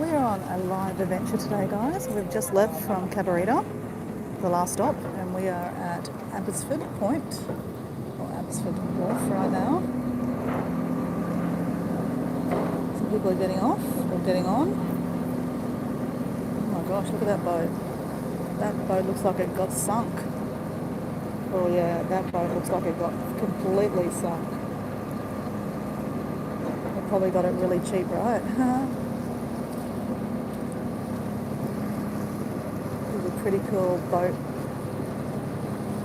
We're on a live adventure today, guys. We've just left from Cabarita, the last stop, and we are at Abbotsford Point, or Abbotsford Wharf right now. Some people are getting off or getting on. Oh my gosh, look at that boat. That boat looks like it got sunk. Oh yeah, that boat looks like it got completely sunk. They probably got it really cheap, right? It's a pretty cool boat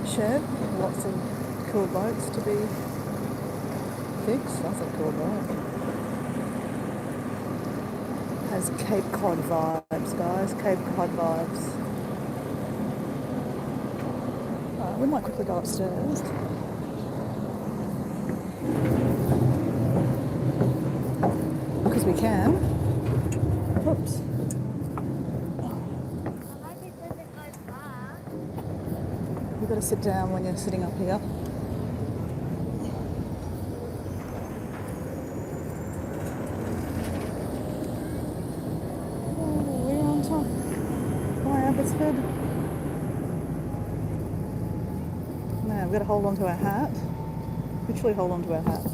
shed. Lots of cool boats to be fixed. That's a cool boat. Has Cape Cod vibes, guys. Cape Cod vibes. We might quickly go upstairs. Because we can. Oops. You've got to sit down when you're sitting up here. Oh, we're on top. Hi, Abbotsford. Now we've got to hold on to our hat. Literally hold on to our hat.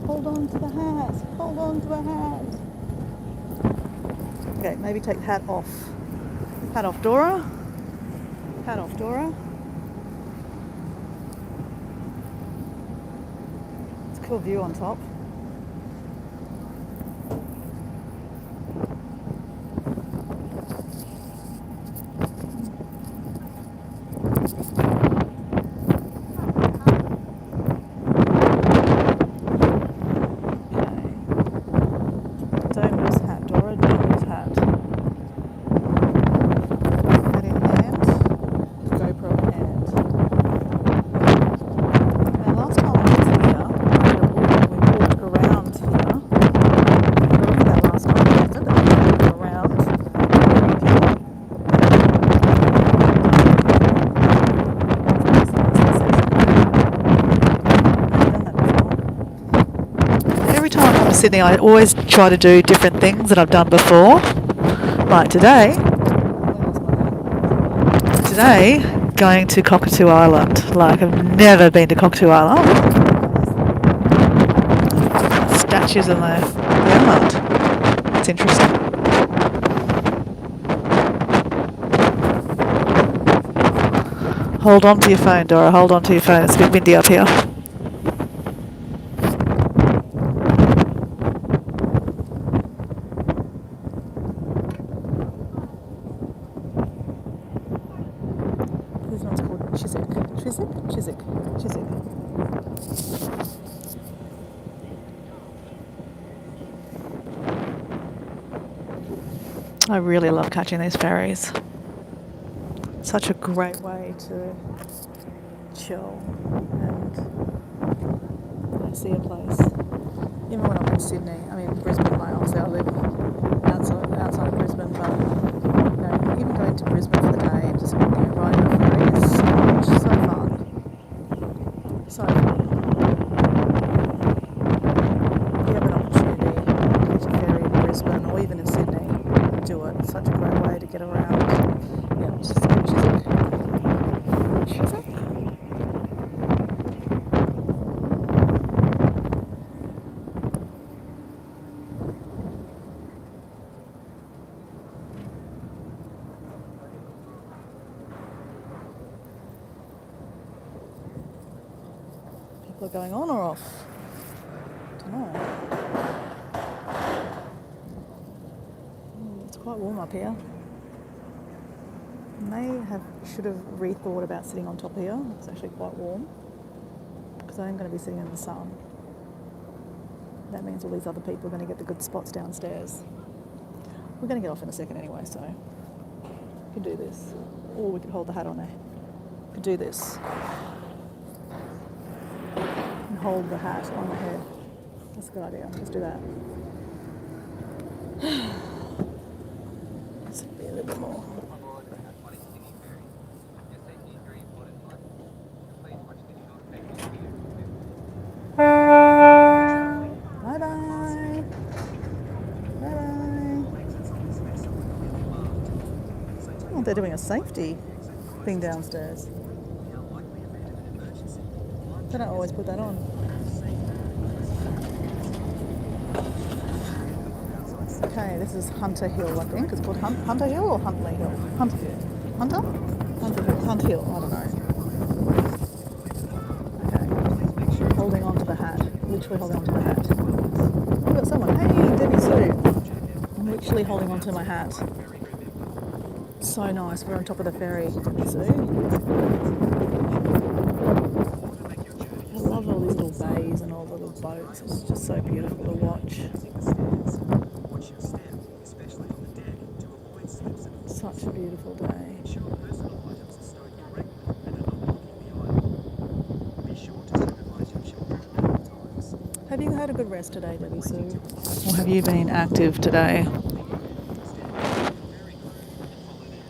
Hold on to the hat. Hold on to the hat. Okay, maybe take hat off. Hat off, Dora. Hat off, Dora. It's a cool view on top. Don't lose hat, Dora. Don't lose hat. Hat in hand. GoPro in hand. Now, last time I was here, we walked around here. Look at that last time we walked around. Every time I come to Sydney, I always try to do different things that I've done before. Like today, going to Cockatoo Island. Like, I've never been to Cockatoo Island. Statues on the island. It's interesting. Hold on to your phone, Dora. Hold on to your phone. It's a bit windy up here. This one's called Chiswick. Chiswick. I really love catching these ferries. Such a great way to chill and see a place. Even when I'm in Sydney, I mean Brisbane, like obviously I live outside of Brisbane, but even going to Brisbane for the day and just riding a ferry is so fun. So fun. If you have an opportunity to catch a ferry in Brisbane or even in Sydney, do it. It's such a great way to get around. Yeah, it's just Chiswick. People are going on or off? I don't know. It's quite warm up here. Should have rethought about sitting on top here. It's actually quite warm because I am going to be sitting in the sun. That means all these other people are going to get the good spots downstairs. We're going to get off in a second anyway, so we can do this. Or we could hold the hat on there. We could do this. And hold the hat on the head. That's a good idea. Let's do that. Let's be a little bit more. Bye-bye. Bye-bye. Oh, they're doing a safety thing downstairs. They don't always put that on. Okay, this is Hunter Hill, I think. It's called Hunter Hill or Huntley Hill? Hunter Hill. Hunter? Hunter Hill. Hunt Hill, I don't know. Okay. Holding on to the hat. Literally holding on to the hat. We've got someone. Hey, Debbie Sue. I'm literally holding on to my hat. So nice. We're on top of the ferry, Debbie Sue. I love all these little bays and all the little boats. It's just so beautiful to watch. Such a beautiful day. Have you had a good rest today, Debbie Sue? Or have you been active today?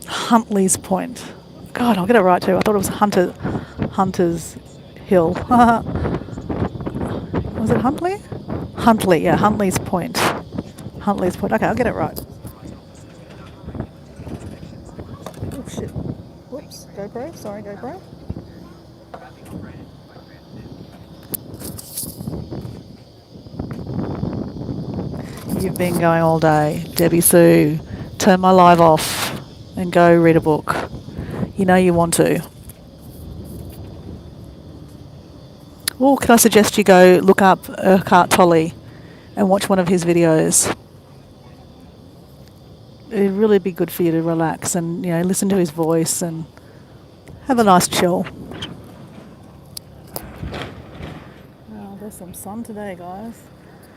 Huntley's Point. God, I'll get it right too. I thought it was Hunter's Hill. Was it Huntley? Huntley, yeah, Huntley's Point. Huntley's Point. Okay, I'll get it right. Oh shit. Whoops. GoPro. Sorry, GoPro. You've been going all day. Debbie Sue, turn my live off and go read a book. You know you want to. Well, can I suggest you go look up Eckhart Tolle and watch one of his videos? It'd really be good for you to relax and, you know, listen to his voice and have a nice chill. Oh, there's some sun today, guys.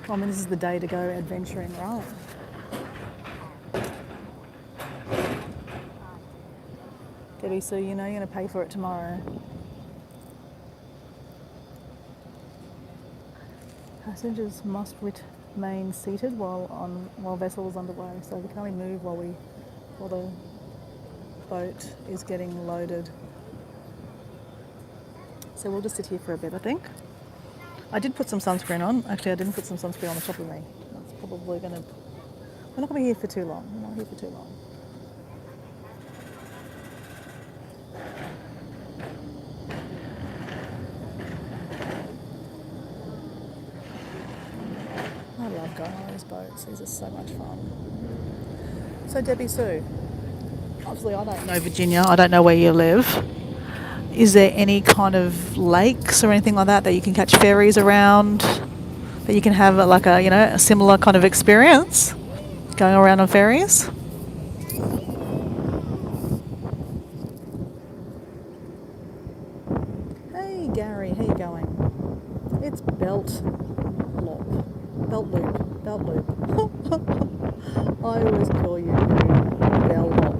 I mean, this is the day to go adventuring, right? Debbie, so you know you're going to pay for it tomorrow. Passengers must remain seated while vessel is underway, so we can only move while the boat is getting loaded. So we'll just sit here for a bit, I think. I did put some sunscreen on. Actually, I didn't put some sunscreen on the top of me. That's probably going to... We're not going to be here for too long. We're not here for too long. I love going on these boats. These are so much fun. So, Debbie Sue, obviously I don't know Virginia. I don't know where you live. Is there any kind of lakes or anything like that you can catch ferries around, that you can have like a similar kind of experience going around on ferries? Hey Gary, how you going? It's Belt Loop. I always call you Bell Loop.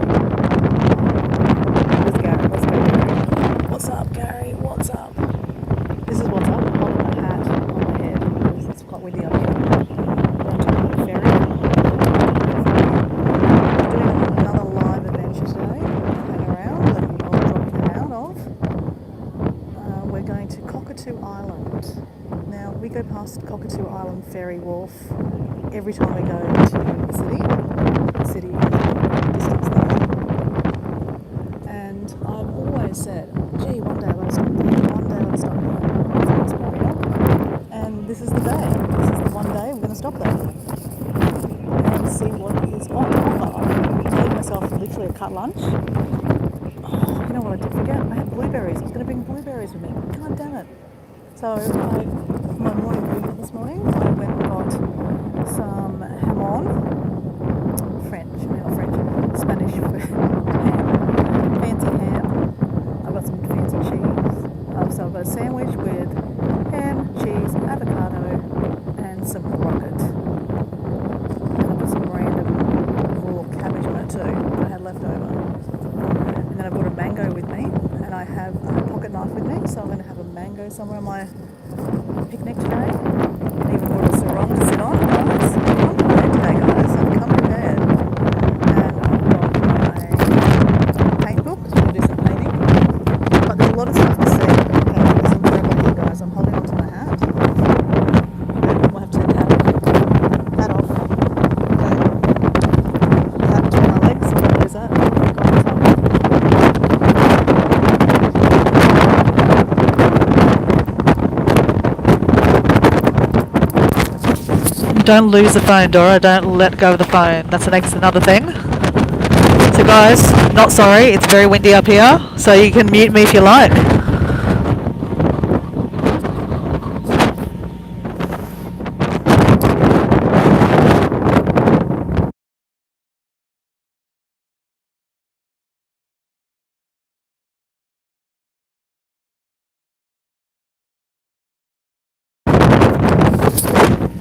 What's up, Gary? What's up? This is what's up. I'm holding my hat on my head because it's quite windy up here. We're on top of the ferry. We're doing another live adventure today. Hang around and I'll drop in and out of. We're going to Cockatoo Island. Now, we go past Cockatoo Island Ferry Wharf every time we go to the city. The city is distance there. And I've always said, gee, one day I'll stop there. One day I'll stop there. And this is the day. This is the one day we're going to stop there and see what is on offer. I'm giving myself literally a cut lunch. Oh, you know what I did forget? I had blueberries. I was going to bring blueberries with me. God damn it. So my morning movement this morning, I went and got some ham, Spanish ham, fancy ham. I've got some fancy cheese. So I've got a sandwich with ham, cheese, avocado, and some rocket. And I've got some random raw cabbage on it too that I had left over. And then I've got a mango with me, and I have a pocket knife with me, so I'm going to have a mango somewhere on my picnic today. I even brought a sarong to sit on. Guys, I'm prepared today, guys. I've come prepared. And I've got my paint book, so I'm going to do some painting. But there's a lot of stuff to see. Okay, listen very well here, guys. I'm holding onto my hat. Okay, we'll have to take the hat off. Okay. The hat between my legs, so I don't lose that. Don't lose the phone, Dora. Don't let go of the phone. That's the next another thing. So guys, not sorry. It's very windy up here, so you can mute me if you like.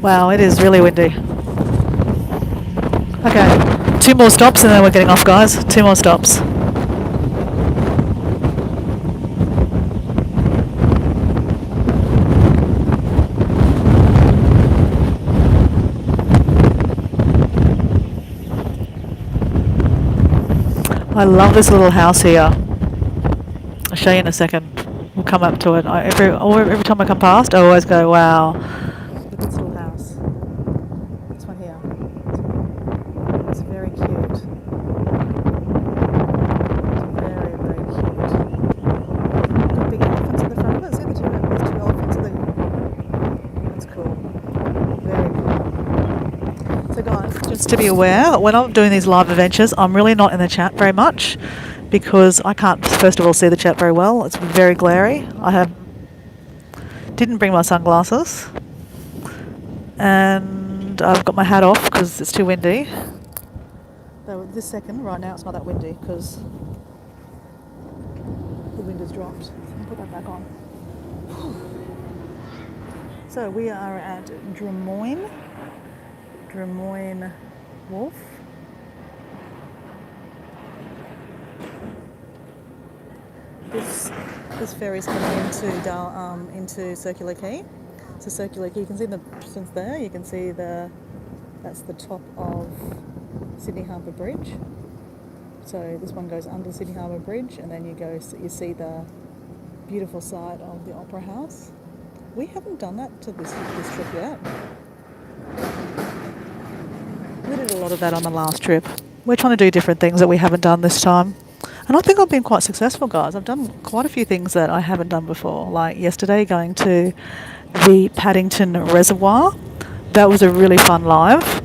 Wow, it is really windy. Okay, 2 more stops and then we're getting off, guys. 2 more stops. I love this little house here. I'll show you in a second. We'll come up to it. Every time I come past, I always go, wow. Look at this little house. This one here. It's very cute. It's very, very cute. Got big elephants at the front of it. See the there's 2 elephants at the... That's cool. Very cool. So guys, just to be aware, when I'm doing these live adventures, I'm really not in the chat very much because I can't, first of all, see the chat very well. It's very glary. Didn't bring my sunglasses, and I've got my hat off because it's too windy. Though this second, right now, it's not that windy because the wind has dropped. I'll put that back on. So we are at Drummoyne Wharf. This ferry's coming into Circular Quay. So Circular Quay, you can see the distance there. You can see that's the top of Sydney Harbour Bridge. So this one goes under Sydney Harbour Bridge, and then you see the beautiful side of the Opera House. We haven't done that to this trip yet. We did a lot of that on the last trip. We're trying to do different things that we haven't done this time. And I think I've been quite successful, guys. I've done quite a few things that I haven't done before. Like yesterday, going to the Paddington Reservoir. That was a really fun live.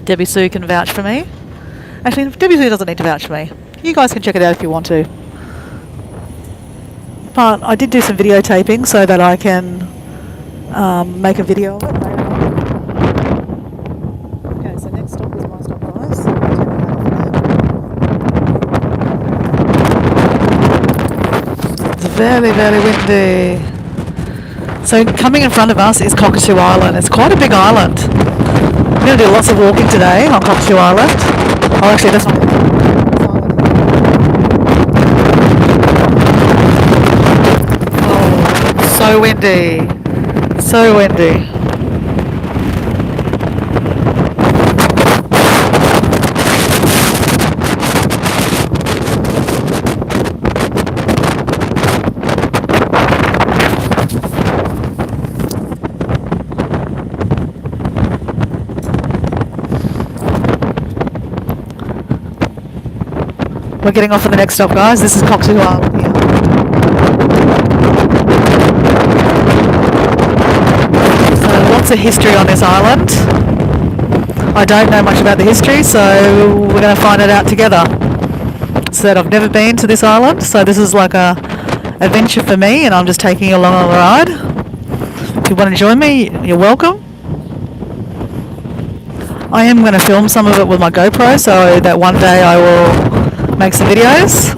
Debbie Sue can vouch for me. Actually, Debbie Sue doesn't need to vouch for me. You guys can check it out if you want to. But I did do some videotaping so that I can make a video of it later on. Okay, so next stop is my stop, guys. It's very, very windy. So coming in front of us is Cockatoo Island. It's quite a big island. I'm going to do lots of walking today on Cockatoo Island. Oh, actually, that's not... Oh, so windy. So windy. We're getting off at the next stop, guys. This is Cockatoo Island here. So lots of history on this island. I don't know much about the history, so we're going to find it out together. So that I've never been to this island, so this is like a adventure for me, and I'm just taking you along on the ride. If you want to join me, you're welcome. I am going to film some of it with my GoPro, so that one day I will make some videos.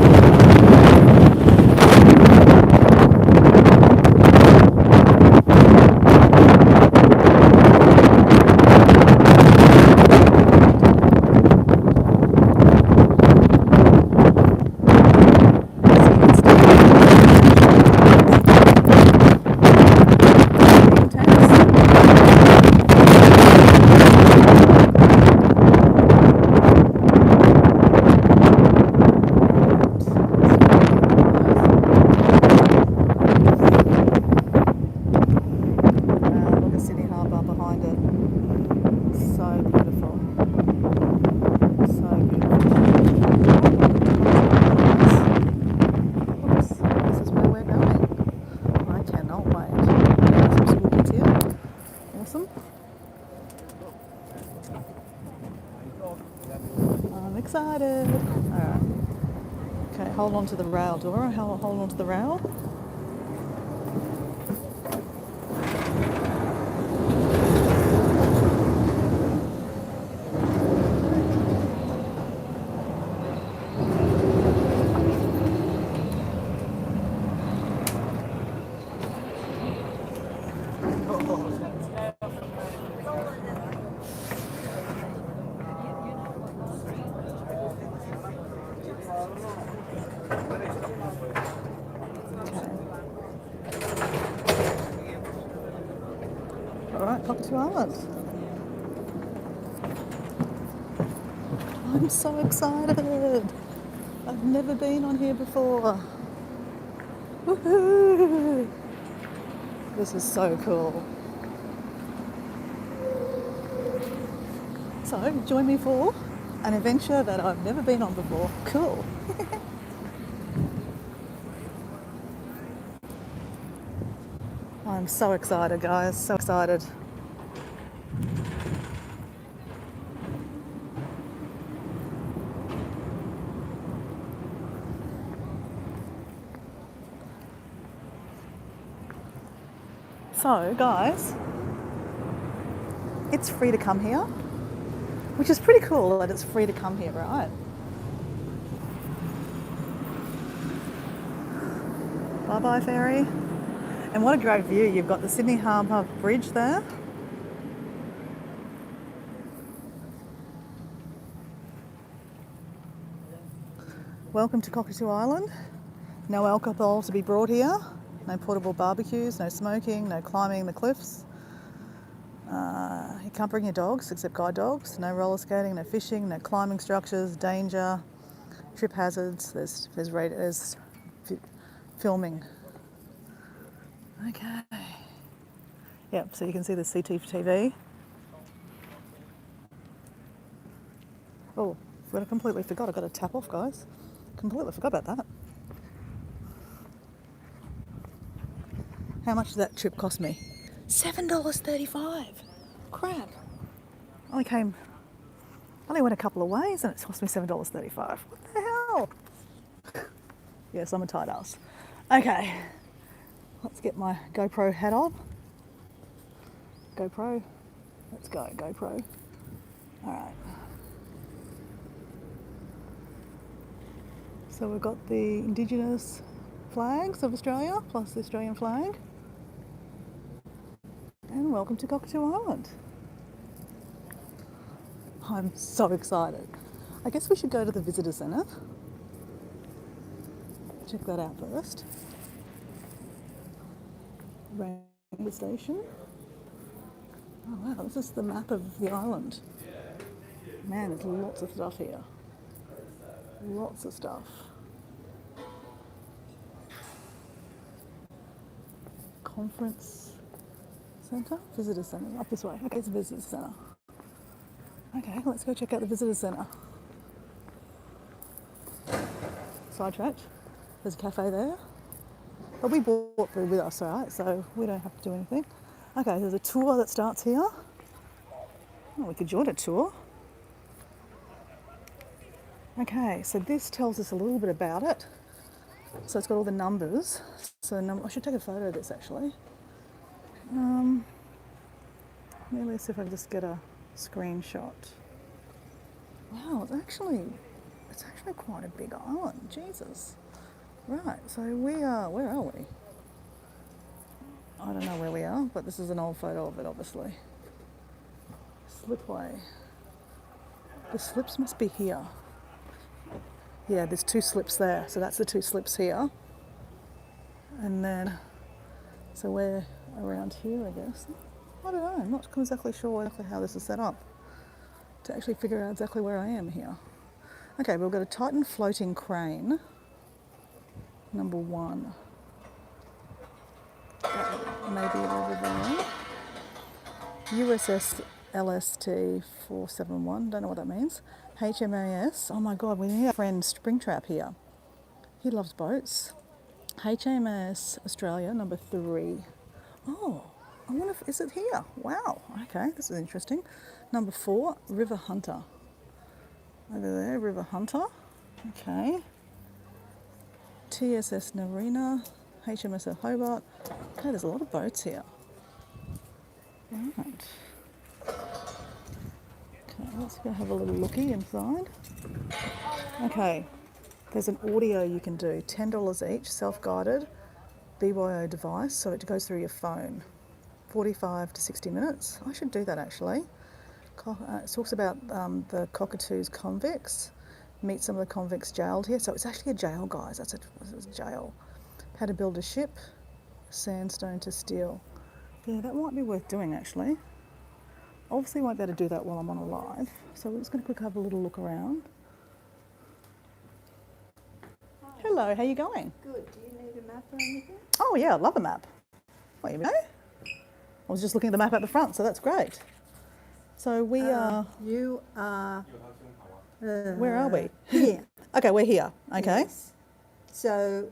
I'm excited. All right. Okay, hold on to the rail, Dora. Hold on to the rail. All right, Cockatoo Island. I'm so excited. I've never been on here before. Woohoo! This is so cool. So, join me for an adventure that I've never been on before. Cool. I'm so excited, guys. So excited. So, guys, it's free to come here, which is pretty cool that it's free to come here, right? Bye-bye, ferry. And what a great view. You've got the Sydney Harbour Bridge there. Welcome to Cockatoo Island. No alcohol to be brought here. No portable barbecues, no smoking, no climbing the cliffs. You can't bring your dogs except guide dogs. No roller skating, no fishing, no climbing structures, danger, trip hazards. There's filming. Okay. Yep, so you can see the CCTV. Oh, I completely forgot. I've got to tap off, guys. Completely forgot about that. How much did that trip cost me? $7.35. Crap. Only went a couple of ways and it cost me $7.35. What the hell? Yes, I'm a tight ass. Okay. Let's get my GoPro hat on. GoPro. Let's go, GoPro. All right. So we've got the Indigenous flags of Australia, plus the Australian flag. And welcome to Cockatoo Island. I'm so excited. I guess we should go to the visitor centre. Check that out first. Ranger Station. Oh wow, this is the map of the island. Man, there's lots of stuff here. Lots of stuff. Conference centre? Visitor centre. Up this way. Okay, it's a visitor centre. Okay, let's go check out the visitor centre. Sidetracked. There's a cafe there. But we brought food with us, alright, so we don't have to do anything. Okay, there's a tour that starts here. Oh, we could join a tour. Okay, so this tells us a little bit about it. So it's got all the numbers. So I should take a photo of this actually. Let's see if I can just get a screenshot. Wow, it's actually quite a big island. Jesus. Right, so where are we? I don't know where we are, but this is an old photo of it, obviously. Slipway. The slips must be here. Yeah, there's 2 slips there, so that's the 2 slips here. And then, so we're around here, I guess. I don't know, I'm not exactly sure exactly how this is set up to actually figure out exactly where I am here. Okay, we've got a Titan floating crane, number 1. Maybe over there. USS LST 471, don't know what that means. HMAS, oh my god, we need our friend Springtrap here. He loves boats. HMAS Australia, number 3. Oh, I wonder if, is it here? Wow, okay, this is interesting. Number 4, River Hunter. Over there, River Hunter. Okay. TSS Narina, HMSF Hobart. Okay, there's a lot of boats here. Right. Okay, let's go have a little looky inside. Okay, there's an audio you can do, $10 each, self-guided, BYO device, so it goes through your phone. 45 to 60 minutes. I should do that actually. It talks about the Cockatoos convicts, meet some of the convicts jailed here. So it's actually a jail, guys. That's a jail. How to build a ship, sandstone to steel. Yeah, that might be worth doing actually. Obviously won't be able to do that while I'm on a live. So we're just going to quick have a little look around. Hello, how you going? Good. Do you need a map or anything? Oh yeah, I love a map. What, you know? I was just looking at the map at the front, so that's great. So we are... You are... Where are we? Here. Okay, we're here. Okay. Yes. So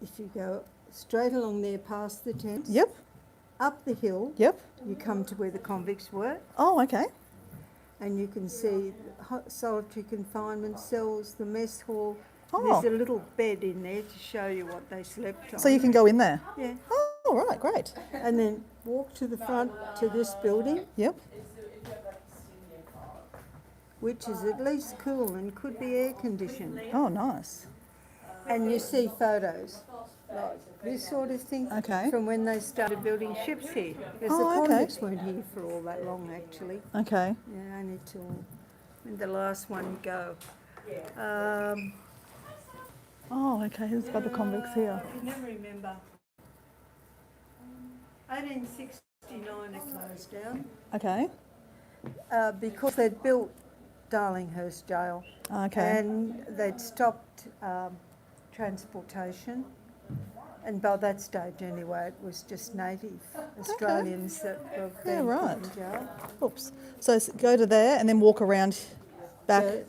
if you go straight along there past the tents, Yep. up the hill, Yep. you come to where the convicts were, Oh, okay. and you can see solitary confinement cells, the mess hall. Oh. There's a little bed in there to show you what they slept on. So you can go in there? Yeah. Oh, right, great. And then walk to the front to this building, Yep. which is at least cool and could be air conditioned. Oh, nice. And you see photos, like this sort of thing, Okay. from when they started building ships here. Because the Oh, okay. convicts weren't here for all that long, actually. Okay. Yeah, only till when the last one go. Oh, okay. There's about the convicts here. I can never remember. 1869 it closed down Okay. because they'd built Darlinghurst Jail Okay. and they'd stopped transportation. And by that stage, anyway, it was just native Australians that were being right. put in jail. Oops. So go to there and then walk around back. So,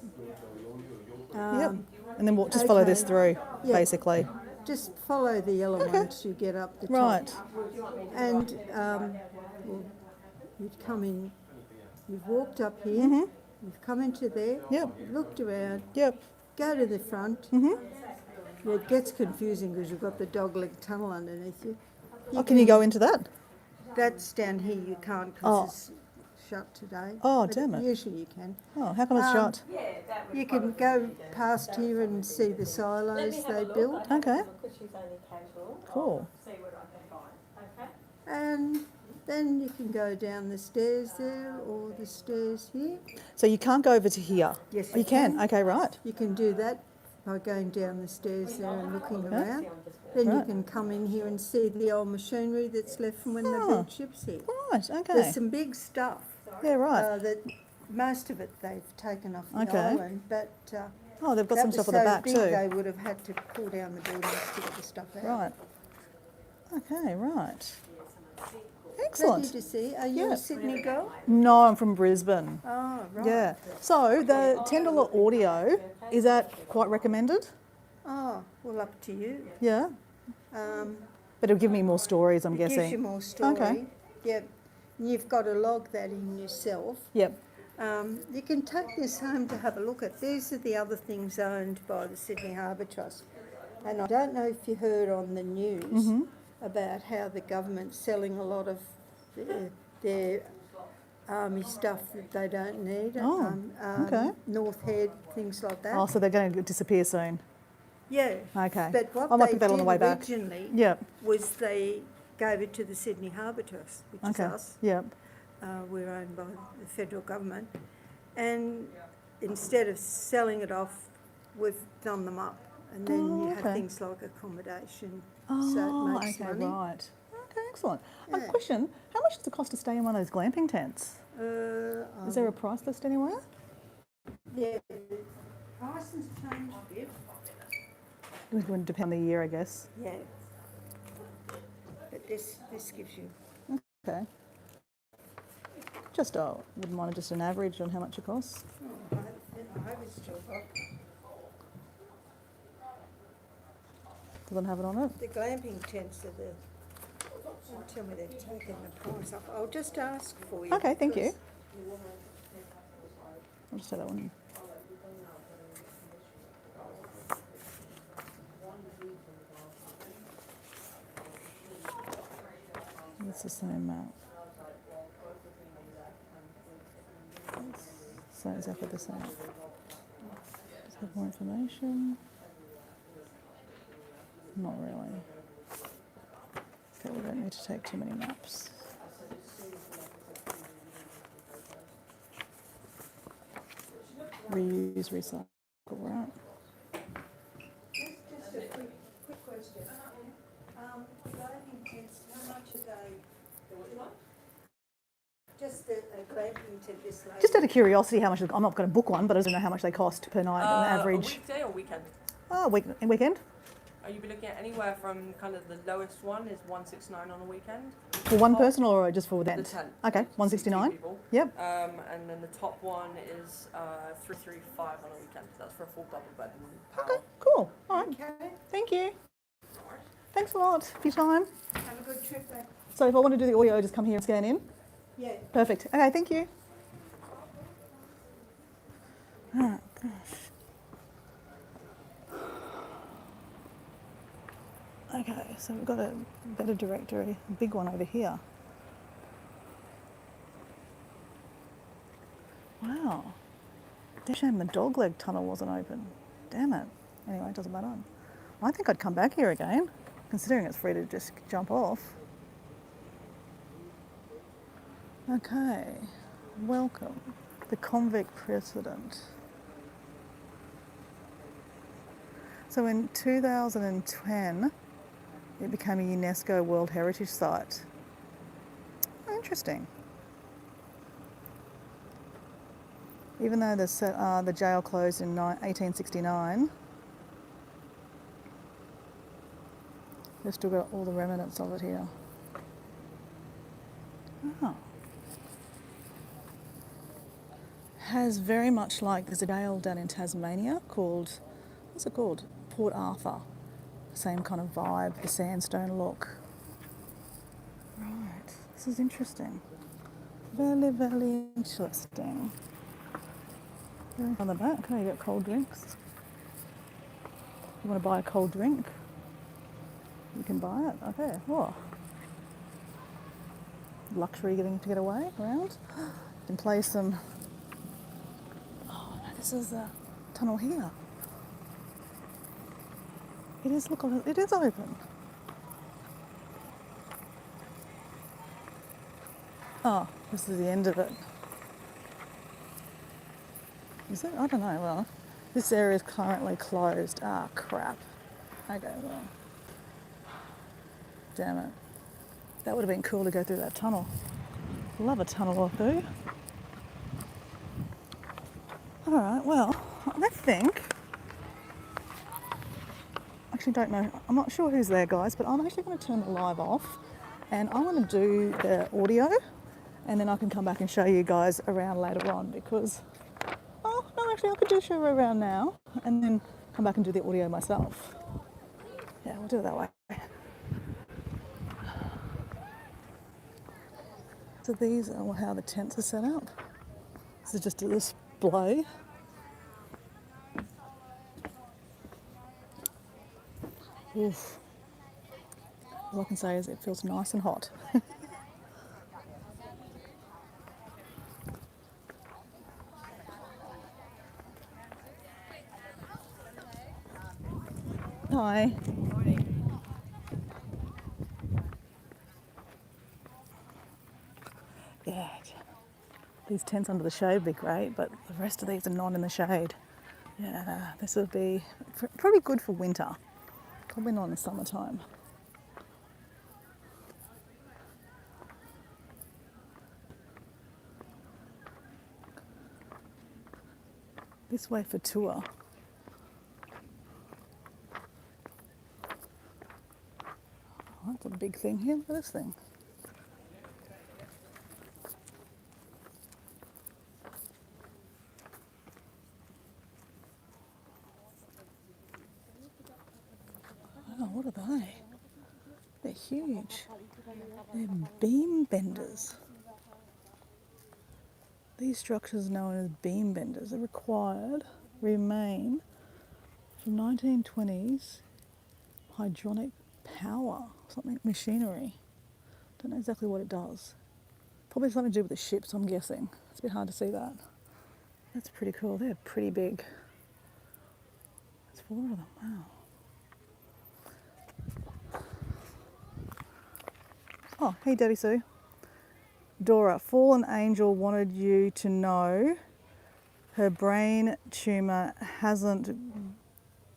Yep. And then just follow this okay. through, Yeah. basically. just follow the yellow one till you get up the top. Right. And well, you'd come in, you've walked up here, you've come into there, Yep. you've looked around, Yep. go to the front. It gets confusing because you've got the dogleg tunnel underneath you. Oh, can you go into that? That's down here, you can't Oh. because it's shut today. Oh, But damn it. Usually you can. Oh, how come it's shut? You can go past here and see the silos they built. Okay. Cool. And then you can go down the stairs there or the stairs here. So you can't go over to here? Yes, Oh, you can? Okay, right. You can do that by going down the stairs there and looking around. Then you Right. can come in here and see the old machinery that's left from when they Oh. built ships here. Right, okay. There's some big stuff. Yeah, right. That most of it they've taken off the Okay. island, but Oh, they've got that some was stuff so at the back big too. they would have had to pull down the buildings to get the stuff out. Right. Okay, right. Ready Excellent. to see? Are you Yeah. a Sydney girl? No, I'm from Brisbane. Oh, right. Yeah. So the $10 audio, is that quite recommended? Oh, well, up to you. Yeah. But it'll give me more stories, I'm Gives you guessing. more story. Okay. Yep. You've got to log that in yourself. Yep. You can take this home to have a look at. These are the other things owned by the Sydney Harbour Trust. And I don't know if you heard on the news about how the government's selling a lot of their army stuff that they don't need. Oh, okay. North Head, things like that. Oh, so they're going to disappear soon. Yeah. Okay. But what I might they put that on the did way back. originally Yep. was they gave it to the Sydney Harbour Trust, which Okay. is us. Yep. We're owned by the federal government. And instead of selling it off, we've done them up. And then Oh, you have okay. things like accommodation, Oh, so it makes okay, money. right. Okay, excellent. Yeah. Question, how much does it cost to stay in one of those glamping tents? Is there a price list anywhere? Yeah, prices change a bit. It would depend on the year, I guess. Yeah. But this gives you... Okay. Just, wouldn't mind just an average on how much it costs. Oh, I hope it's still hot. Doesn't have it on it. The glamping tents are the... Don't tell me they've taken the price off. I'll just ask for you. Okay, thank you. because- I'll just take that one. It's the same map. So exactly the same. Does it have more information? Not really. Okay, we don't need to take too many maps. Reuse, recycle, right? Just a quick question. Glamping tents, how much are they? Just a glamping tent, this lady. Just out of curiosity, how much? I'm not going to book one, but I don't know how much they cost per night on A average. weekday or weekend? Oh, weekend? You'll be looking at anywhere from kind of the lowest one is 169 on a weekend. For one person or just for the tent? The tent. Okay, Two 169. people. Yep. And then the top one is 335 on a weekend. That's for a full double bed and power. Okay, cool. All right. Okay, Thank you. Thanks a lot for your time. have a good trip back. So if I want to do the audio, just come here and scan in. Yeah. Perfect. Okay, thank you. Oh, gosh. Okay, so we've got a better directory, a big one over here. Wow. Damn shame the dogleg tunnel wasn't open. Damn it. Anyway, it doesn't matter. I think I'd come back here again, considering it's free to just jump off. Okay, welcome. The convict precedent. So in 2010, it became a UNESCO World Heritage Site. Interesting. Even though the jail closed in 1869, they've still got all the remnants of it here. Oh. Has very much like, there's a jail down in Tasmania called, what's it called? Port Arthur. Same kind of vibe, the sandstone look. Right, this is interesting. Very, very interesting. On the back, you get cold drinks. You want to buy a cold drink? You can buy it. Okay. Oh. Luxury getting to get away around. You can play some. Oh no, this is a tunnel here. It is. Look, it is open. Oh, this is the end of it. Is it? I don't know. Well, this area is currently closed. Ah, crap. Okay, well. Damn it. That would have been cool to go through that tunnel. Love a tunnel or two. All right, well, I think... Actually, don't know. I'm not sure who's there, guys, but I'm actually going to turn the live off and I want to do the audio and then I can come back and show you guys around later on because... Oh, no, actually, I could do a show around now and then come back and do the audio myself. Yeah, we'll do it that way. So these are how the tents are set up. This is just a display. Oof. All I can say is it feels nice and hot. Hi. Yeah, these tents under the shade would be great, but the rest of these are not in the shade. Yeah, this would be probably good for winter, probably not in the summertime. This way for tour. Oh, that's a big thing here. Look at this thing. Oh, what are they? They're huge. They're beam benders. These structures known as beam benders are required remain from 1920s hydronic power, something machinery, Don't know exactly what it does. Probably something to do with the ships, I'm guessing. It's a bit hard to see that. That's pretty cool. They're pretty big. There's 4 of them. Wow. Oh, hey, Debbie Sue. Dora, fallen angel wanted you to know her brain tumour hasn't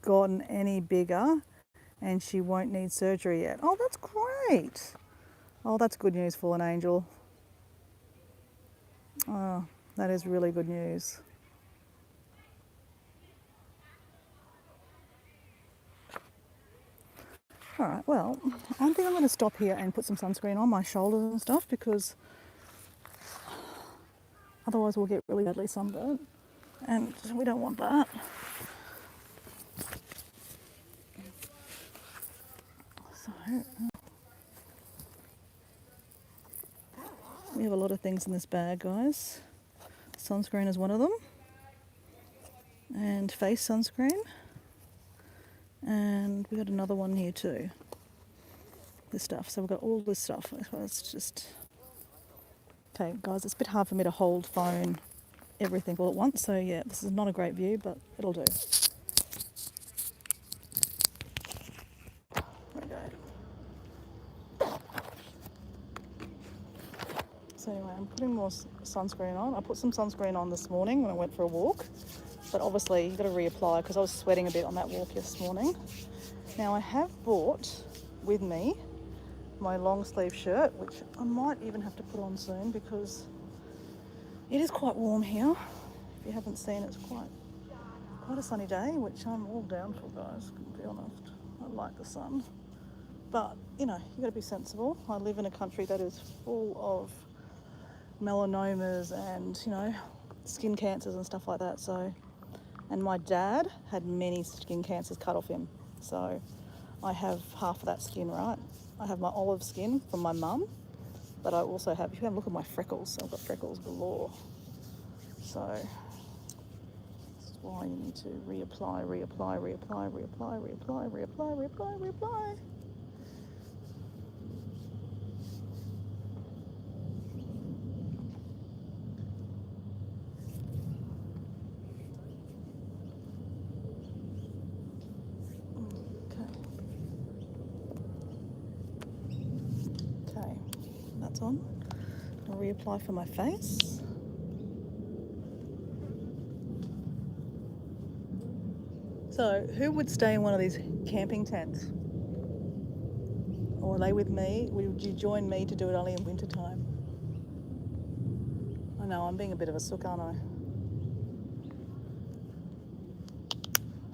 gotten any bigger and she won't need surgery yet. Oh, that's great. Oh, that's good news, fallen angel. Oh, that is really good news. All right, well, I think I'm going to stop here and put some sunscreen on my shoulders and stuff because otherwise we'll get really badly sunburnt and we don't want that. So, we have a lot of things in this bag, guys. Sunscreen is one of them. And face sunscreen. And we got another one here too. This stuff. So we've got all this stuff. It's just... Okay, guys, it's a bit hard for me to hold phone everything all at once. So yeah, this is not a great view, but it'll do. There we go. So anyway, I'm putting more sunscreen on. I put some sunscreen on this morning when I went for a walk. But obviously you've got to reapply because I was sweating a bit on that walk this morning. Now I have brought with me my long sleeve shirt, which I might even have to put on soon because it is quite warm here. If you haven't seen, it's quite a sunny day, which I'm all down for, guys, to be honest. I like the sun. But, you know, you've got to be sensible. I live in a country that is full of melanomas and, you know, skin cancers and stuff like that, so... And my dad had many skin cancers cut off him. So I have half of that skin, right? I have my olive skin from my mum, but I also have, if you have a look at my freckles, I've got freckles galore. So this is why you need to reapply. On. I'll reapply for my face. So, who would stay in one of these camping tents? Or are they with me? Would you join me to do it only in winter time? I know, I'm being a bit of a sook, aren't I?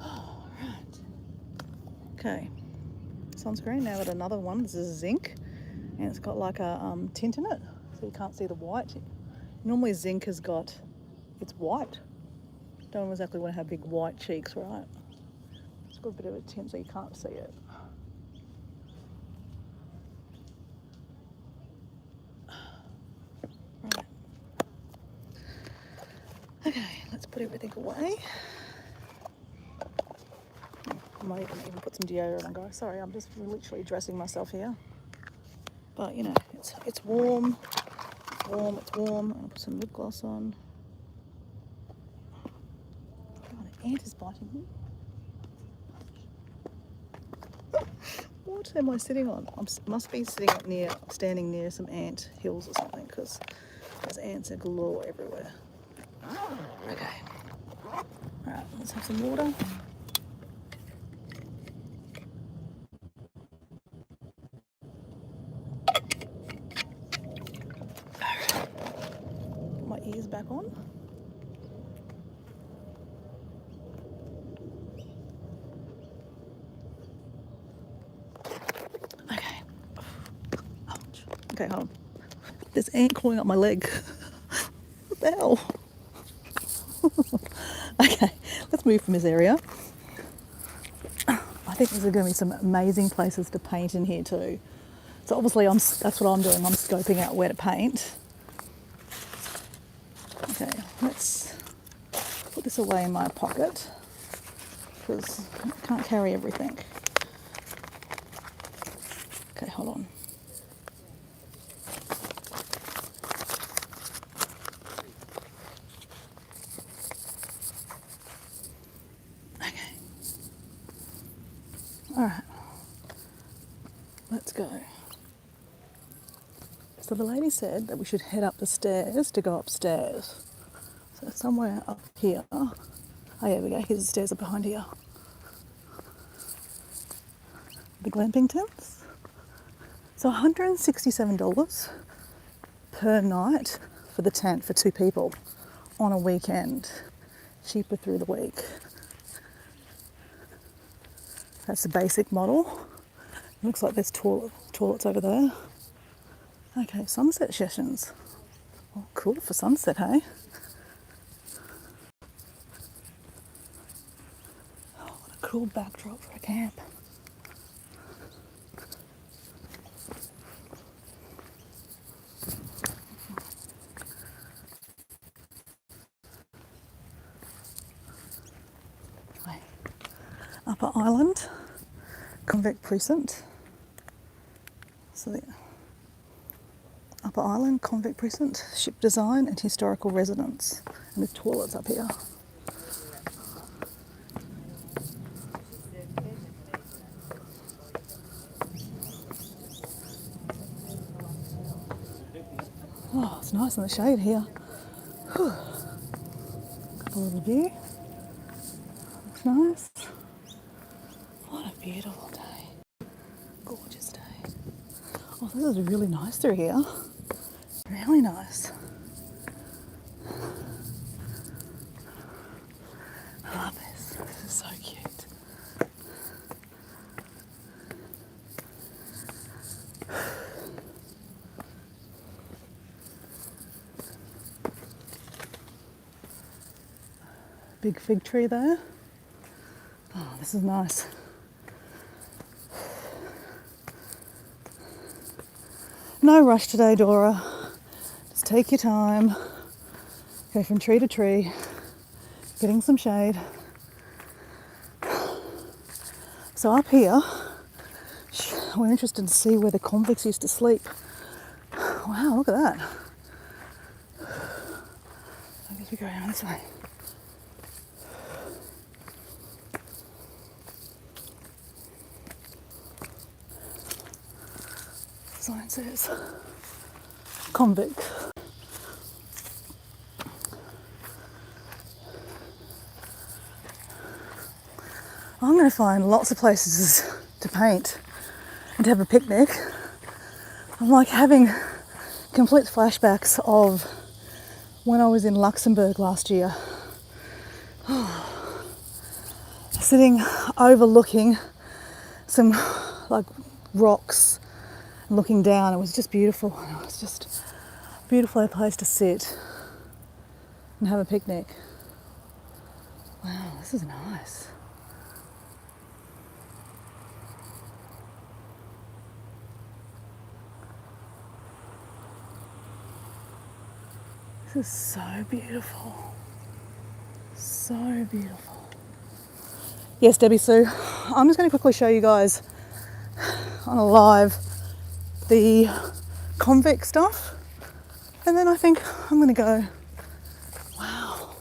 Oh, right. Okay. Sunscreen, now I've got another one. This is zinc. And it's got like a tint in it, so you can't see the white. Normally zinc has got, it's white. Don't exactly want to have big white cheeks, right? It's got a bit of a tint so you can't see it. Right. Okay, let's put everything away. I might even put some deodorant on, guys. Sorry, I'm just literally dressing myself here. But you know, it's warm, I'll put some lip gloss on. God, an ant is biting me. What am I sitting on? I must be standing near some ant hills or something because there's ants galore everywhere. Okay. All right, let's have some water. Ears back on. Okay. Ouch. Okay, hold on. There's ant clawing up my leg. What the hell? Okay, let's move from this area. I think there's going to be some amazing places to paint in here too. So obviously that's what I'm doing. I'm scoping out where to paint. Okay, let's put this away in my pocket because I can't carry everything. Okay, hold on. All right, let's go. So the lady said that we should head up the stairs to go upstairs. So somewhere up here. Oh, here we go. Here's the stairs up behind here. The glamping tents. So $167 per night for the tent for 2 people on a weekend. Cheaper through the week. That's the basic model. Looks like there's toilets over there. Okay, sunset sessions. Oh, cool for sunset, hey? Oh, what a cool backdrop for a camp. Upper Island, Convict Precinct. So the Upper Island, Convict Precinct, ship design and historical residence. And there's toilets up here. Oh, it's nice in the shade here. Whew. Got a little view. Looks nice. What a beautiful day. Gorgeous day. Oh, this is really nice through here. Really nice. I love this. This is so cute. Big fig tree there. Oh, this is nice. No rush today, Dora. Just take your time. Go from tree to tree, getting some shade. So up here, we're interested to see where the convicts used to sleep. Wow, look at that. I guess we go around this way. Sign says convict. I'm going to find lots of places to paint and to have a picnic. I'm like having complete flashbacks of when I was in Luxembourg last year. Sitting overlooking some like rocks, looking down. It was just beautiful. It was just a beautiful place to sit and have a picnic. Wow, this is nice. This is so beautiful. So beautiful. Yes, Debbie Sue, I'm just going to quickly show you guys on a live the convict stuff, and then I think I'm going to go, wow,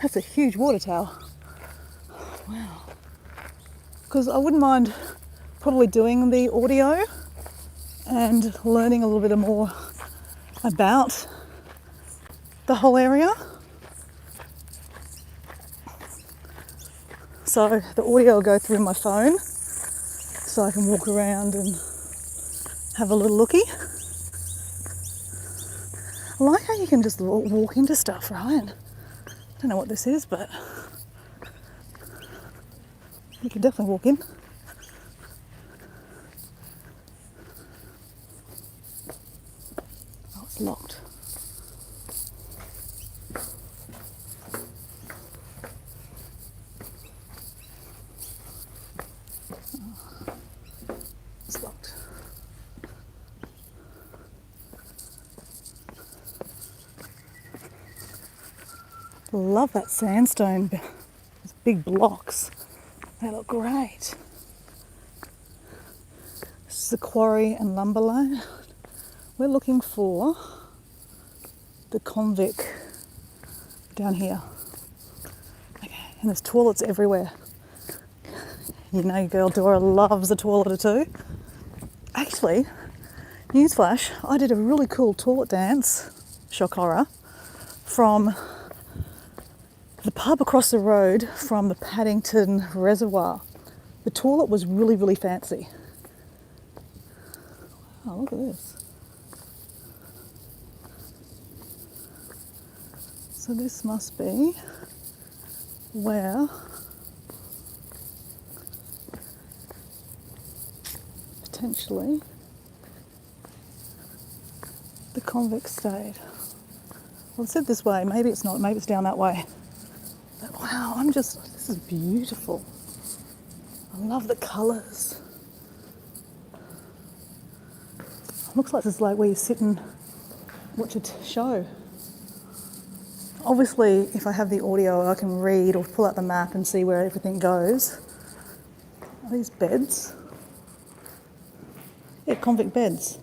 that's a huge water tower. Wow. Because I wouldn't mind probably doing the audio and learning a little bit more about the whole area. So the audio will go through my phone so I can walk around and have a little looky. I like how you can just walk into stuff, right? I don't know what this is, but you can definitely walk in. Oh, it's locked. It's locked. Love that sandstone, those big blocks. They look great. This is the quarry and lumber line. We're looking for the convict down here. Okay, and there's toilets everywhere. You know, your girl Dora loves a toilet or two. Actually, newsflash, I did a really cool toilet dance, shock horror, from the pub across the road from the Paddington Reservoir. The toilet was really, really fancy. Oh, look at this. So this must be where potentially the convicts stayed. Well, it's said this way, maybe it's not, maybe it's down that way. But wow, this is beautiful. I love the colours. Looks like this is like where you sit and watch a show. Obviously, if I have the audio, I can read or pull out the map and see where everything goes. Are these beds? Yeah, convict beds.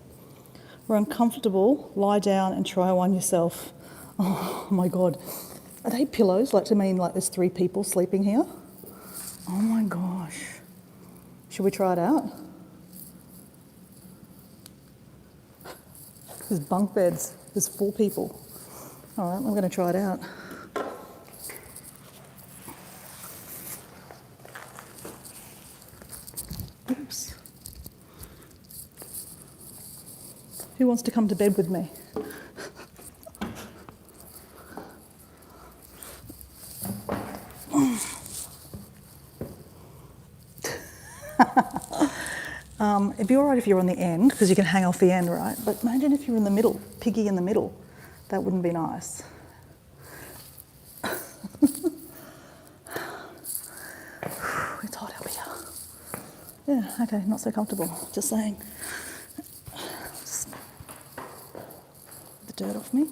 Where uncomfortable, lie down and try one yourself. Oh my God. Are they pillows? Like to mean like there's 3 people sleeping here? Oh my gosh. Should we try it out? There's bunk beds. There's 4 people. All right, I'm going to try it out. Oops. Who wants to come to bed with me? It'd be all right if you're on the end, because you can hang off the end, right? But imagine if you're in the middle, piggy in the middle. That wouldn't be nice. It's hot out here. Yeah, okay, not so comfortable. Just saying. Just the dirt off me.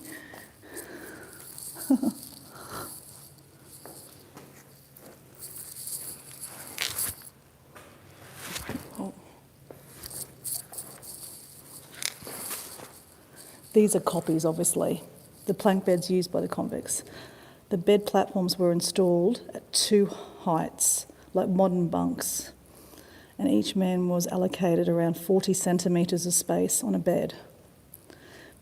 Oh. These are copies, obviously. The plank beds used by the convicts. The bed platforms were installed at 2 heights, like modern bunks, and each man was allocated around 40 centimetres of space on a bed.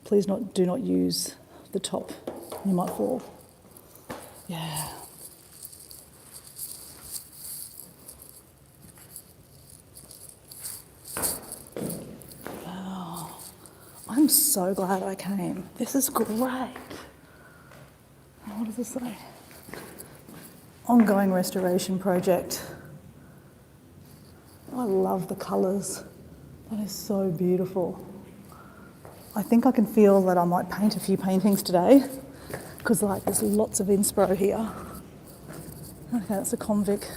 Please do not use the top, you might fall. Yeah. Wow. I'm so glad I came. This is great. What does this say? Ongoing restoration project. I love the colours. That is so beautiful. I think I can feel that I might paint a few paintings today, because like there's lots of inspo here. Okay, that's a convict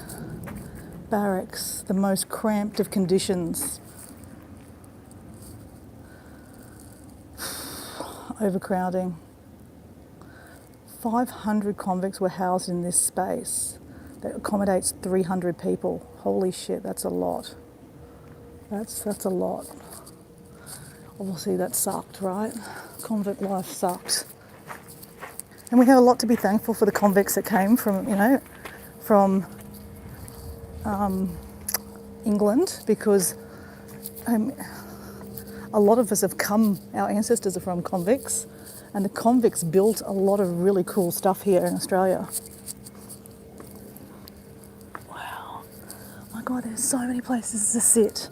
barracks, the most cramped of conditions. Overcrowding. 500 convicts were housed in this space that accommodates 300 people. Holy shit, that's a lot. That's a lot. Obviously that sucked, right? Convict life sucked. And we have a lot to be thankful for the convicts that came from, from England, because a lot of us have come, our ancestors are from convicts, and the convicts built a lot of really cool stuff here in Australia. Wow. My God, there's so many places to sit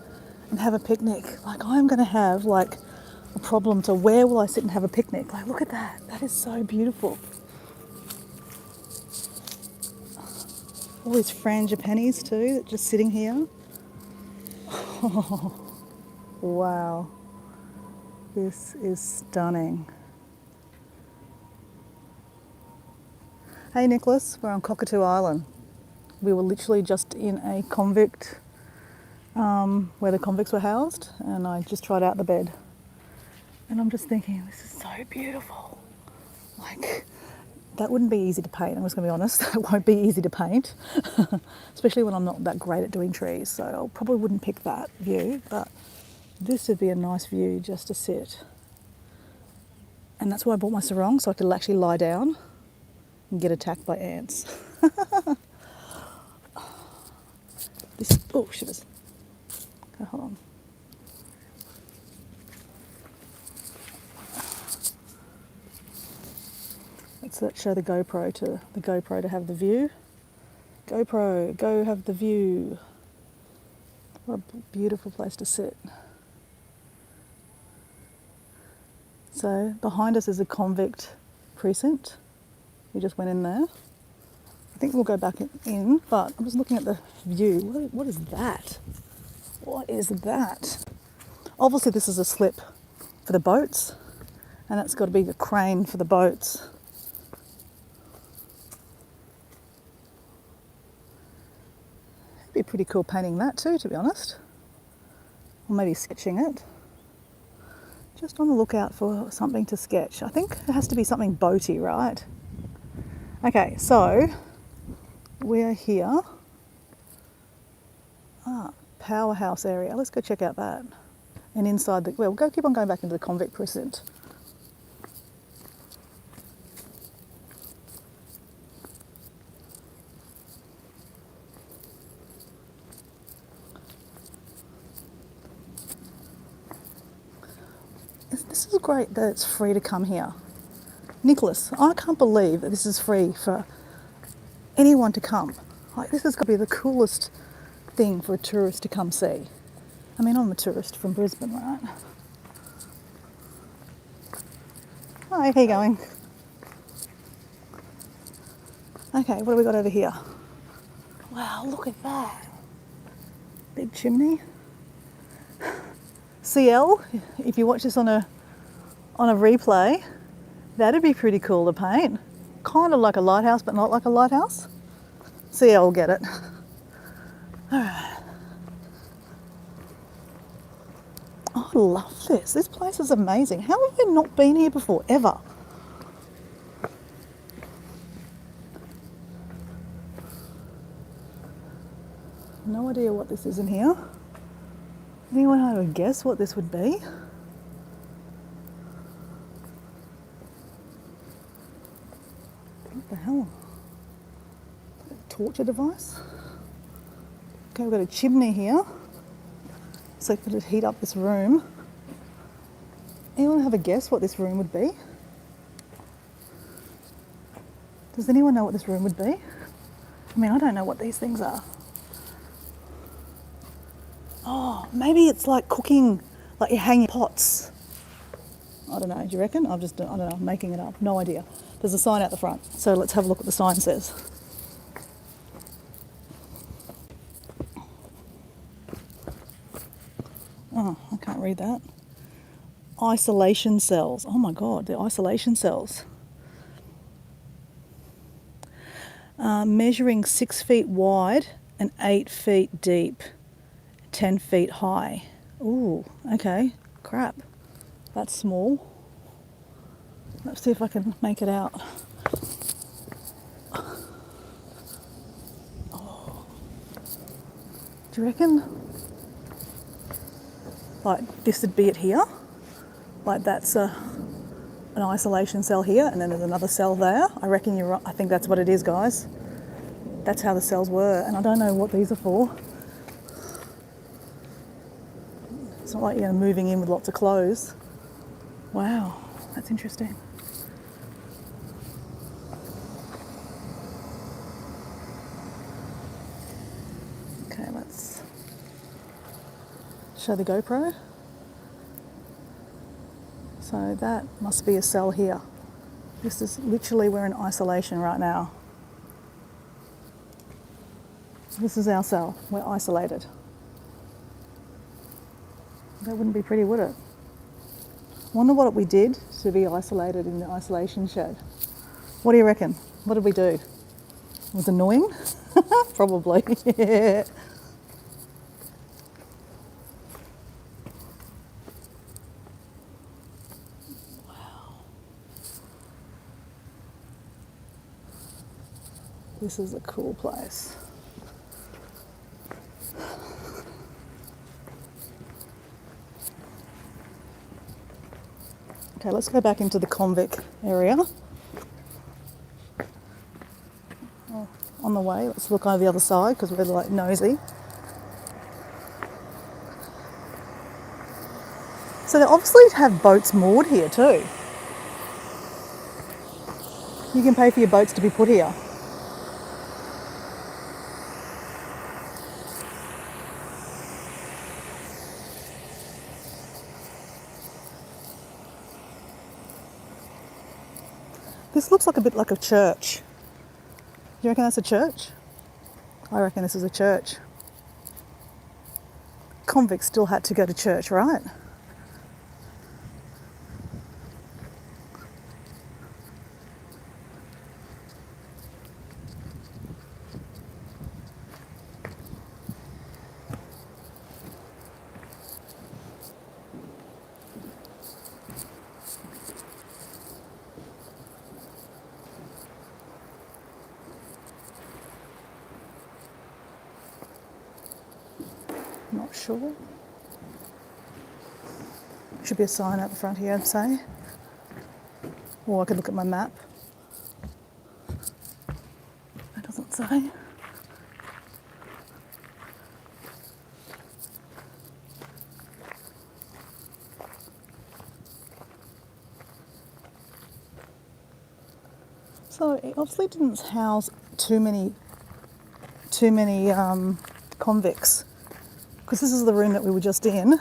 and have a picnic. Like, I'm going to have like a problem to where will I sit and have a picnic? Like, look at that. That is so beautiful. All these frangipanis too, just sitting here. Oh, wow. This is stunning. Hey Nicholas, we're on Cockatoo Island. We were literally just in a convict, where the convicts were housed, and I just tried out the bed. And I'm just thinking, this is so beautiful. Like, that wouldn't be easy to paint, I'm just gonna be honest. That won't be easy to paint, especially when I'm not that great at doing trees. So I probably wouldn't pick that view, but this would be a nice view just to sit. And that's why I bought my sarong, so I could actually lie down and get attacked by ants. This, oh, shivers. Okay, hold on. Let's show the GoPro to have the view. GoPro, go have the view. What a beautiful place to sit. So behind us is a convict precinct. We just went in there. I think we'll go back in, but I'm just looking at the view. What is that? What is that? Obviously this is a slip for the boats, and that's got to be a crane for the boats. It'd be pretty cool painting that too, to be honest. Or maybe sketching it. Just on the lookout for something to sketch. I think it has to be something boaty, right? Okay, so we're here. Powerhouse area. Let's go check out that. And inside the, well, we'll keep on going back into the convict precinct. This is great that it's free to come here. Nicholas, I can't believe that this is free for anyone to come. Like, this has got to be the coolest thing for a tourist to come see. I mean, I'm a tourist from Brisbane, right? Hi, how you going? Okay, what have we got over here? Wow, look at that. Big chimney. CL, if you watch this on a replay, that'd be pretty cool to paint. Kind of like a lighthouse, but not like a lighthouse. CL will get it. All right. Oh, I love this. This place is amazing. How have we not been here before, ever? No idea what this is in here. Anyone have a guess what this would be? What the hell? A torture device? Okay, we've got a chimney here. So it could heat up this room. Anyone have a guess what this room would be? Does anyone know what this room would be? I mean, I don't know what these things are. Oh, maybe it's like cooking, like you're hanging pots. I don't know, do you reckon? I don't know, I'm making it up, no idea. There's a sign out the front, so let's have a look what the sign says. Oh, I can't read that. Isolation cells. Oh my God, the isolation cells. Measuring 6 feet wide and 8 feet deep, 10 feet high. Ooh, okay, crap. That's small. Let's see if I can make it out. Oh. Do you reckon? Like this would be it here? Like that's an isolation cell here, and then there's another cell there. I reckon you're right. I think that's what it is, guys. That's how the cells were, and I don't know what these are for. It's not like you're moving in with lots of clothes. Wow, that's interesting. Okay, let's show the GoPro. So that must be a cell here. This is literally, we're in isolation right now. This is our cell, we're isolated. That wouldn't be pretty, would it? Wonder what we did to be isolated in the isolation shed. What do you reckon? What did we do? It was annoying? Probably. Yeah. Wow. This is a cool place. Okay, let's go back into the convict area. Oh, on the way, let's look over the other side because we're like nosy. So they obviously have boats moored here too. You can pay for your boats to be put here. This looks like a bit like a church. Do you reckon that's a church? I reckon this is a church. Convicts still had to go to church, right? Not sure. Should be a sign out the front here, I'd say. Or I could look at my map. It doesn't say. So it obviously didn't house too many convicts, because this is the room that we were just in,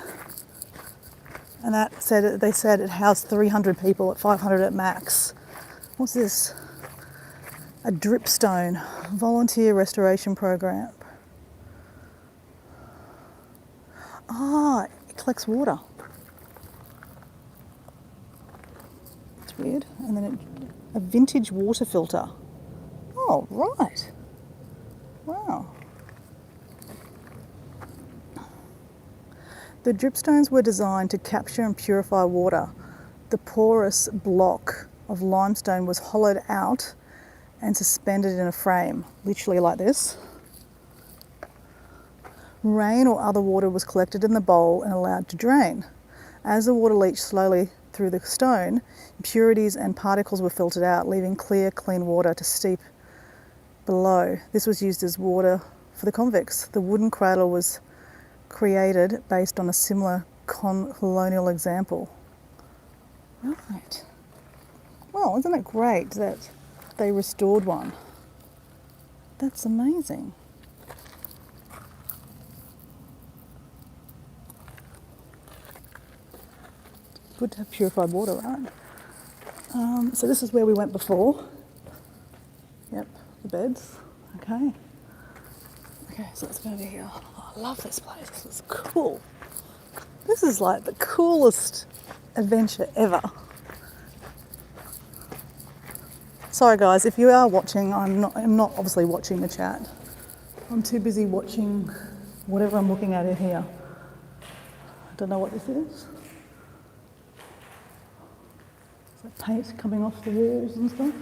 and they said it housed 300 people at 500 at max. What's this? A dripstone volunteer restoration program. Ah, it collects water. It's weird. And then a vintage water filter. Oh, right. Wow. The dripstones were designed to capture and purify water. The porous block of limestone was hollowed out and suspended in a frame, literally like this. Rain or other water was collected in the bowl and allowed to drain. As the water leached slowly through the stone, impurities and particles were filtered out, leaving clear, clean water to steep below. This was used as water for the convicts. The wooden cradle was created based on a similar colonial example. Right. Well, isn't it great that they restored one? That's amazing. Good to have purified water, right? So this is where we went before. Yep, the beds. Okay. Okay, so let's go over here. Oh, I love this place. This is cool. This is like the coolest adventure ever. Sorry guys, if you are watching, I'm not obviously watching the chat. I'm too busy watching whatever I'm looking at in here. I don't know what this is. Is that paint coming off the walls and stuff?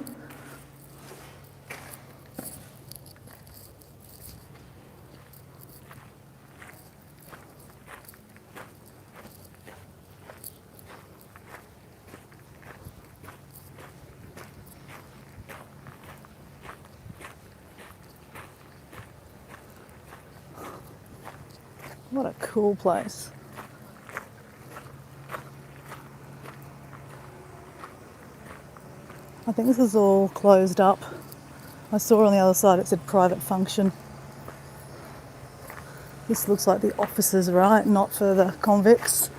What a cool place. I think this is all closed up. I saw on the other side it said private function. This looks like the offices, right? Not for the convicts.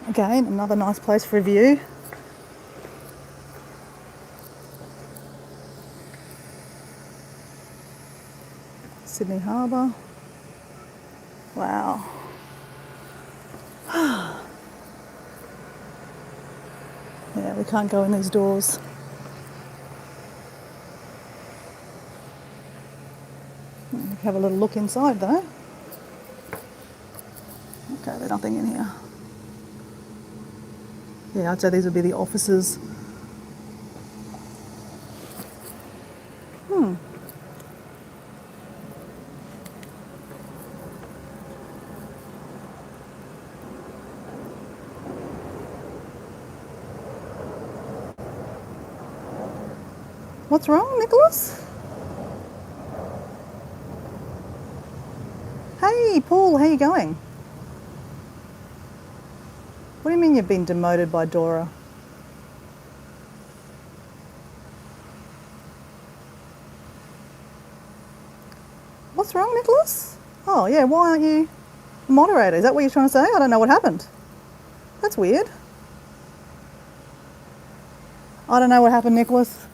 Again, another nice place for a view. Sydney Harbour. Wow. Yeah, we can't go in these doors. We can have a little look inside though. Okay, there's nothing in here. Yeah, I'd say these would be the offices. What's wrong, Nicholas? Hey, Paul, how you going? What do you mean you've been demoted by Dora? What's wrong, Nicholas? Oh yeah, why aren't you the moderator? Is that what you're trying to say? I don't know what happened. That's weird. I don't know what happened, Nicholas.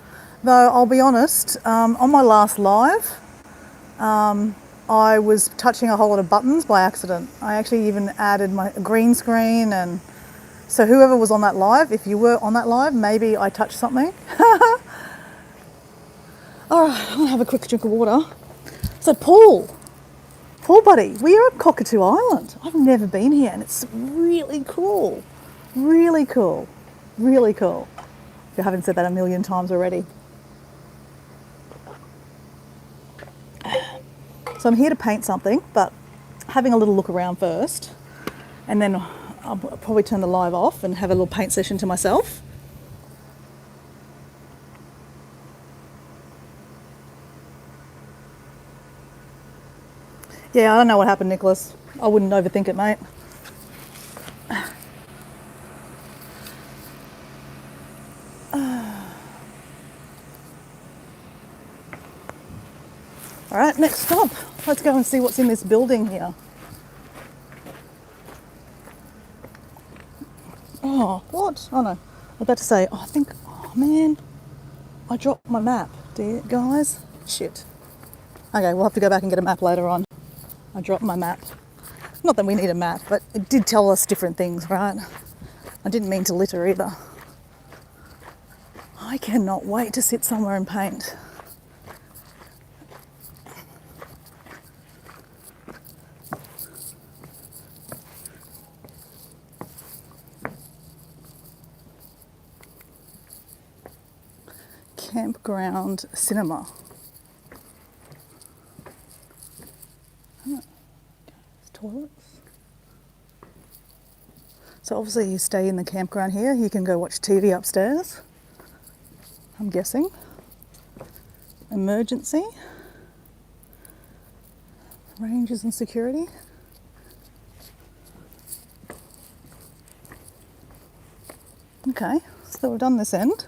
Though I'll be honest, on my last live, I was touching a whole lot of buttons by accident. I actually even added my green screen, and so whoever was on that live, if you were on that live, maybe I touched something. All right, I'm gonna have a quick drink of water. So Paul buddy, we are at Cockatoo Island. I've never been here and it's really cool. Really cool. Really cool. If you haven't said that a million times already. So I'm here to paint something, but having a little look around first, and then I'll probably turn the live off and have a little paint session to myself. Yeah, I don't know what happened, Nicholas. I wouldn't overthink it, mate. All right, next stop. Let's go and see what's in this building here. Oh, what? Oh no. I was about to say, oh man, I dropped my map. Guys? Shit. Okay, we'll have to go back and get a map later on. I dropped my map. Not that we need a map, but it did tell us different things, right? I didn't mean to litter either. I cannot wait to sit somewhere and paint. Campground cinema. Toilets. So obviously you stay in the campground here. You can go watch TV upstairs, I'm guessing. Emergency. Rangers and security. Okay, so we've done this end.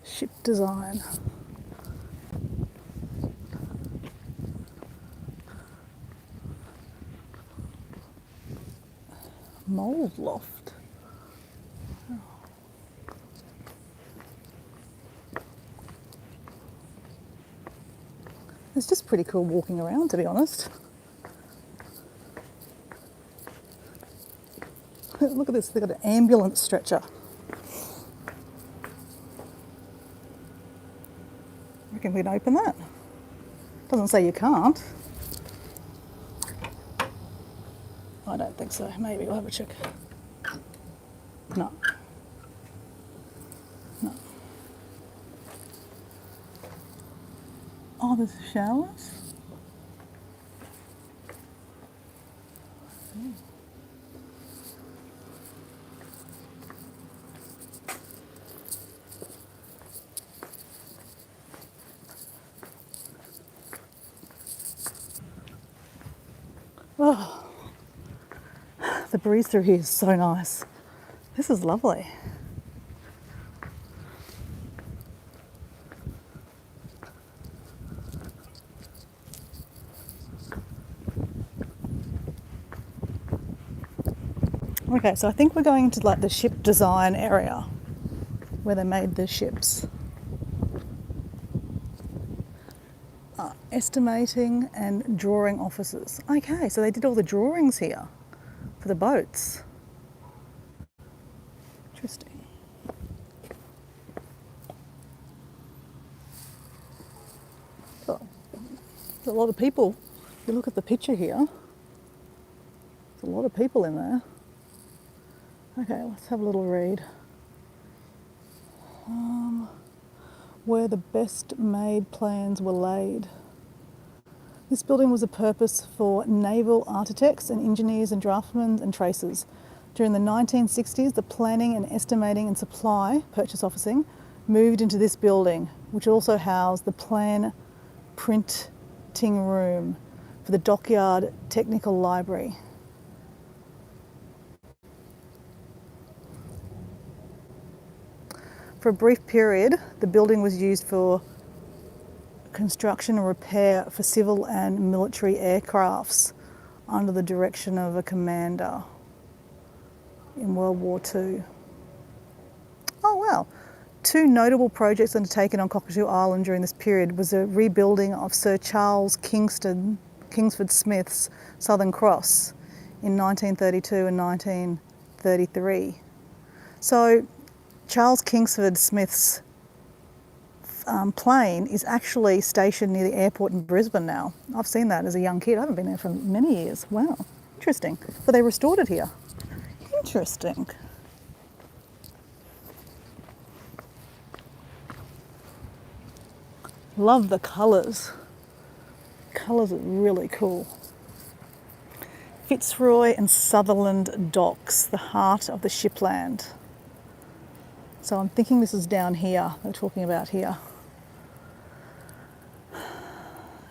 Ship design. Mold loft. It's just pretty cool walking around, to be honest. Look at this, they've got an ambulance stretcher. Reckon we can open that? Doesn't say you can't. I don't think so. Maybe we'll have a check. No. No. Oh, there's showers. Oh, the breeze through here is so nice. This is lovely. Okay, so I think we're going to like the ship design area where they made the ships. Estimating and drawing offices. Okay, so they did all the drawings here for the boats. Interesting. Oh, there's a lot of people. If you look at the picture here, there's a lot of people in there. Okay, let's have a little read. Where the best made plans were laid. This building was a purpose for naval architects and engineers and draftsmen and tracers. During the 1960s, the planning and estimating and supply, purchase officing, moved into this building, which also housed the plan printing room for the Dockyard Technical Library. For a brief period, the building was used for construction and repair for civil and military aircrafts under the direction of a commander in World War II. Oh wow. Two notable projects undertaken on Cockatoo Island during this period was a rebuilding of Sir Charles Kingsford Smith's Southern Cross in 1932 and 1933. So Charles Kingsford Smith's plane is actually stationed near the airport in Brisbane now. I've seen that as a young kid. I haven't been there for many years. Wow, interesting. But they restored it here. Interesting. Love the colours. Colours are really cool. Fitzroy and Sutherland Docks, the heart of the shipland. So I'm thinking this is down here, they're talking about here.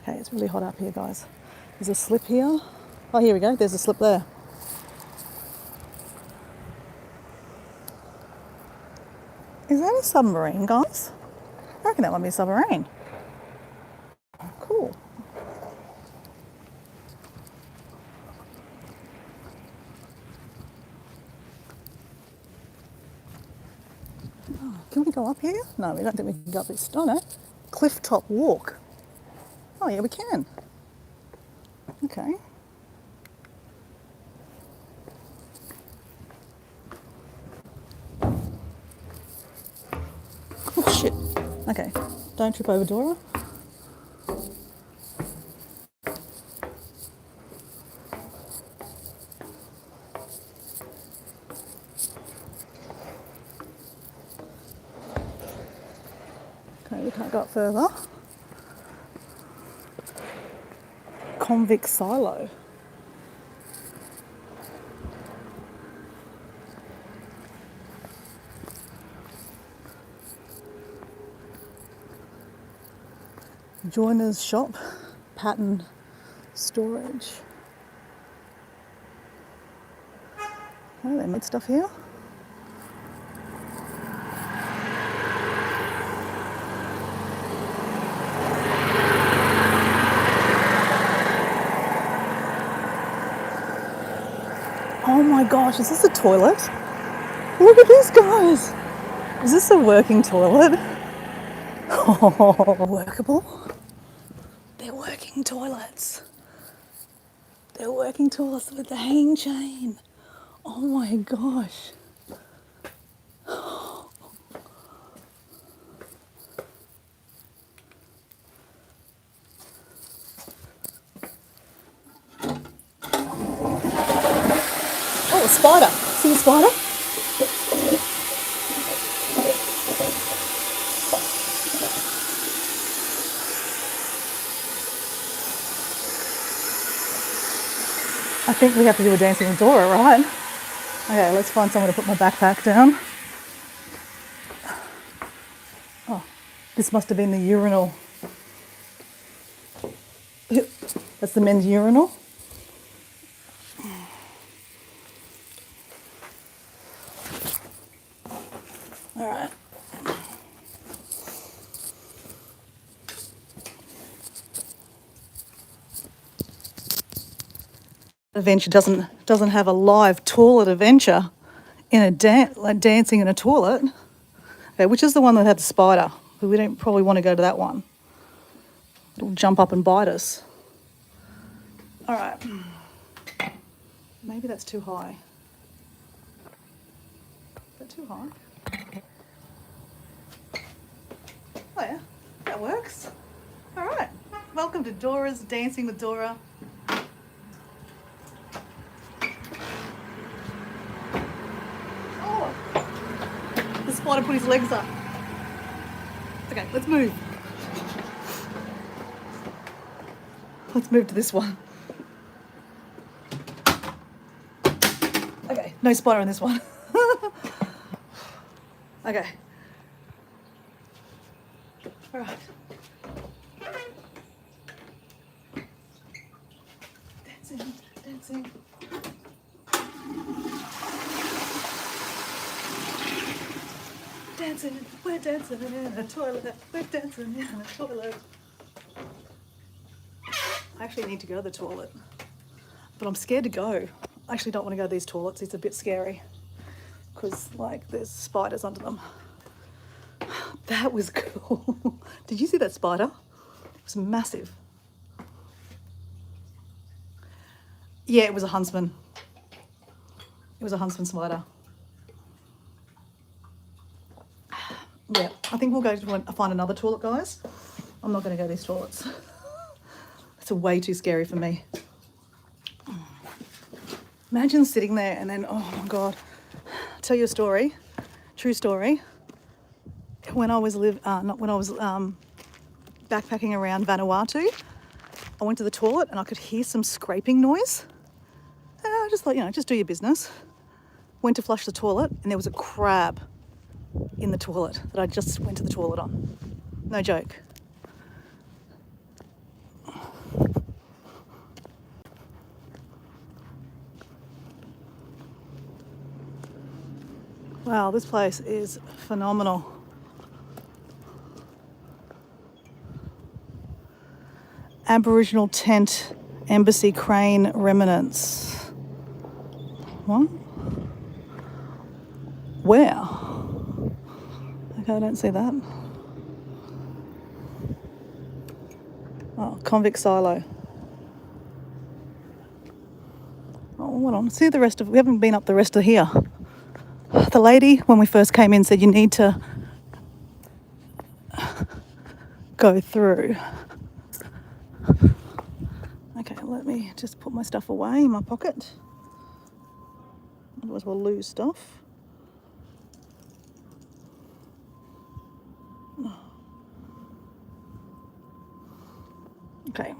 Okay, it's really hot up here, guys. There's a slip here. Oh, here we go, there's a slip there. Is that a submarine, guys? I reckon that might be a submarine. Cool. Oh, can we go up here? No, we don't think we can go up this. Oh no. Cliff top walk. Oh yeah, we can. Okay. Oh shit. Okay. Don't trip over Dora. Okay, we can't go up further. Convict silo. Joiner's shop, pattern storage. Oh, they made stuff here. Oh my gosh, is this a toilet? Look at this, guys. Is this a working toilet? Oh, workable. They're working toilets. They're working toilets with the hang chain. Oh my gosh. Oh, a spider. See a spider? I think we have to do a Dancing with Dora, right? Okay, let's find somewhere to put my backpack down. Oh, this must have been the urinal. That's the men's urinal. All right. Adventure doesn't have a live toilet adventure in a like dancing in a toilet. Okay, which is the one that had the spider? We don't probably want to go to that one. It'll jump up and bite us. All right. Maybe that's too high. Is that too high? Oh yeah, that works. All right. Welcome to Dora's Dancing with Dora. Oh, the spider put his legs up. Okay, let's move. Let's move to this one. Okay, no spider in this one. Okay. All right. Dancing, dancing. Dancing, we're dancing in a toilet. We're dancing in a toilet. I actually need to go to the toilet, but I'm scared to go. I actually don't want to go to these toilets. It's a bit scary because, like, there's spiders under them. That was cool. Did you see that spider? It was massive. Yeah, it was a huntsman. It was a huntsman spider. Yeah, I think we'll go to find another toilet, guys. I'm not going to go to these toilets. It's way too scary for me. Imagine sitting there and then, oh my God. I'll tell you a story, true story. When I was backpacking around Vanuatu, I went to the toilet and I could hear some scraping noise. And I just thought, just do your business. Went to flush the toilet and there was a crab in the toilet that I just went to the toilet on. No joke. Wow, this place is phenomenal. Aboriginal tent, embassy crane remnants. What? Where? Okay, I don't see that. Oh, convict silo. Oh, hold on. See the rest of. We haven't been up the rest of here. The lady, when we first came in, said you need to go through. Okay, let me just put my stuff away in my pocket. Otherwise we'll lose stuff. Okay.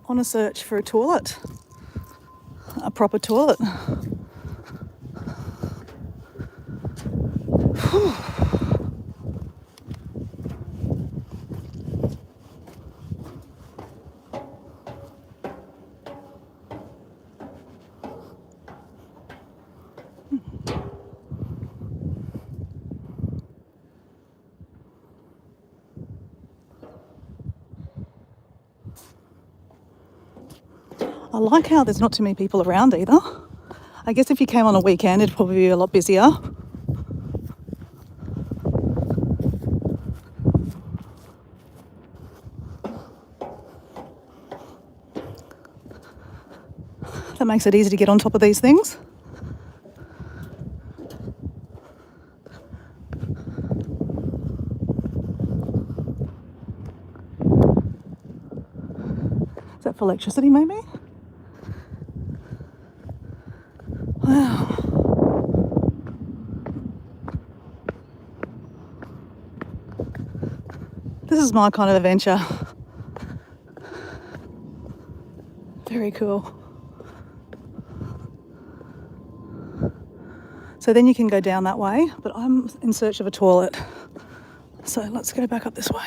On a search for a toilet. A proper toilet. I like how there's not too many people around either. I guess if you came on a weekend, it'd probably be a lot busier. That makes it easy to get on top of these things. Is that for electricity maybe? Wow. This is my kind of adventure. Very cool. So then you can go down that way, but I'm in search of a toilet. So let's go back up this way.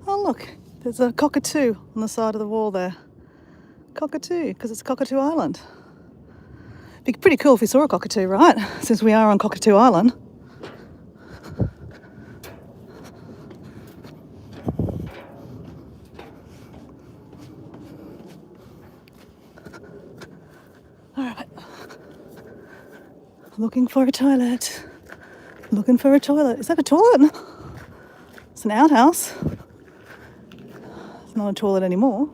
Oh look, there's a cockatoo on the side of the wall there. Cockatoo, because it's Cockatoo Island. Be pretty cool if we saw a cockatoo, right? Since we are on Cockatoo Island. All right. Looking for a toilet. Looking for a toilet. Is that a toilet? It's an outhouse. It's not a toilet anymore.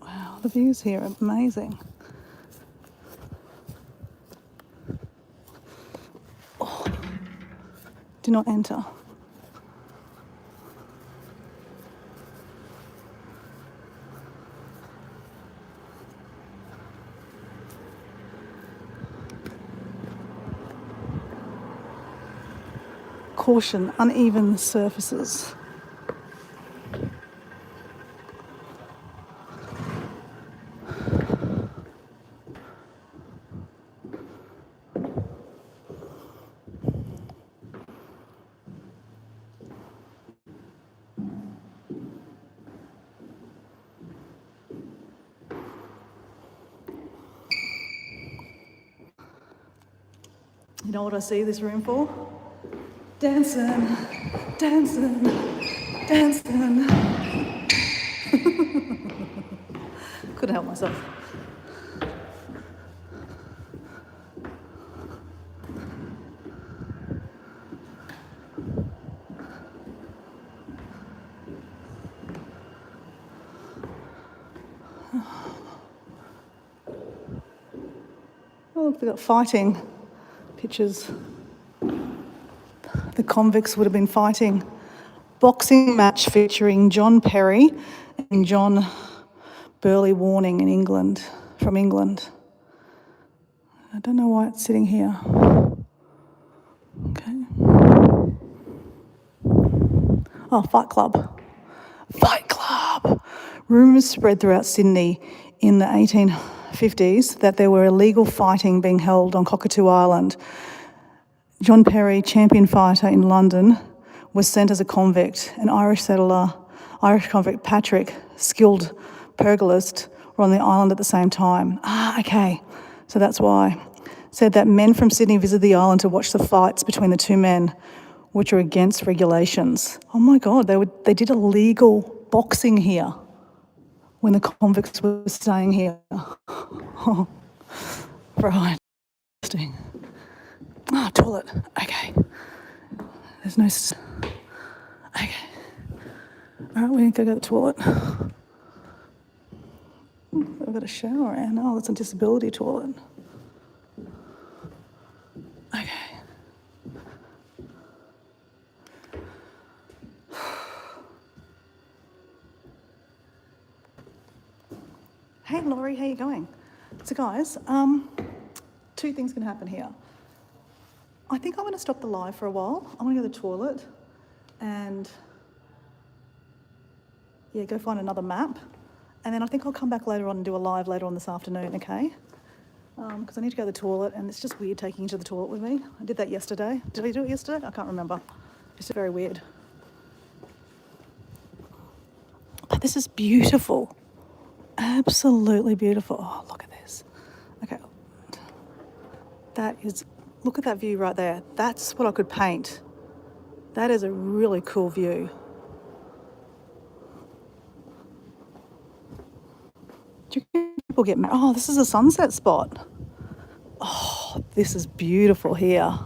Wow, the views here are amazing. Oh, do not enter. Caution, uneven surfaces. You know what I see this room for? Dancing, dancing, dancing. Couldn't help myself. Oh, look, they've got fighting pictures. The convicts would have been fighting. Boxing match featuring John Perry and John Burley Warning in England, from England. I don't know why it's sitting here. Okay. Oh, Fight Club. Fight Club! Rumours spread throughout Sydney in the 1850s that there were illegal fighting being held on Cockatoo Island. John Perry, champion fighter in London, was sent as a convict. An Irish settler, Irish convict Patrick, skilled pugilist, were on the island at the same time. Ah, okay. So that's why. Said that men from Sydney visited the island to watch the fights between the two men, which are against regulations. Oh my God, they did illegal boxing here when the convicts were staying here. Oh, right. Interesting. Ah, toilet. Okay. There's no... Okay. All right, we need to go to the toilet. I've got a shower and oh, that's a disability toilet. Okay. Hey Laurie, how you going? So guys, two things can happen here. I think I'm going to stop the live for a while. I'm going to go to the toilet and yeah, go find another map. And then I think I'll come back later on and do a live later on this afternoon, okay? Because I need to go to the toilet and it's just weird taking you to the toilet with me. I did that yesterday. Did I do it yesterday? I can't remember. It's just very weird. But this is beautiful. Absolutely beautiful. Oh, look at this. Okay. That is, look at that view right there. That's what I could paint. That is a really cool view. Do you think people get married? Oh, this is a sunset spot. Oh, this is beautiful here.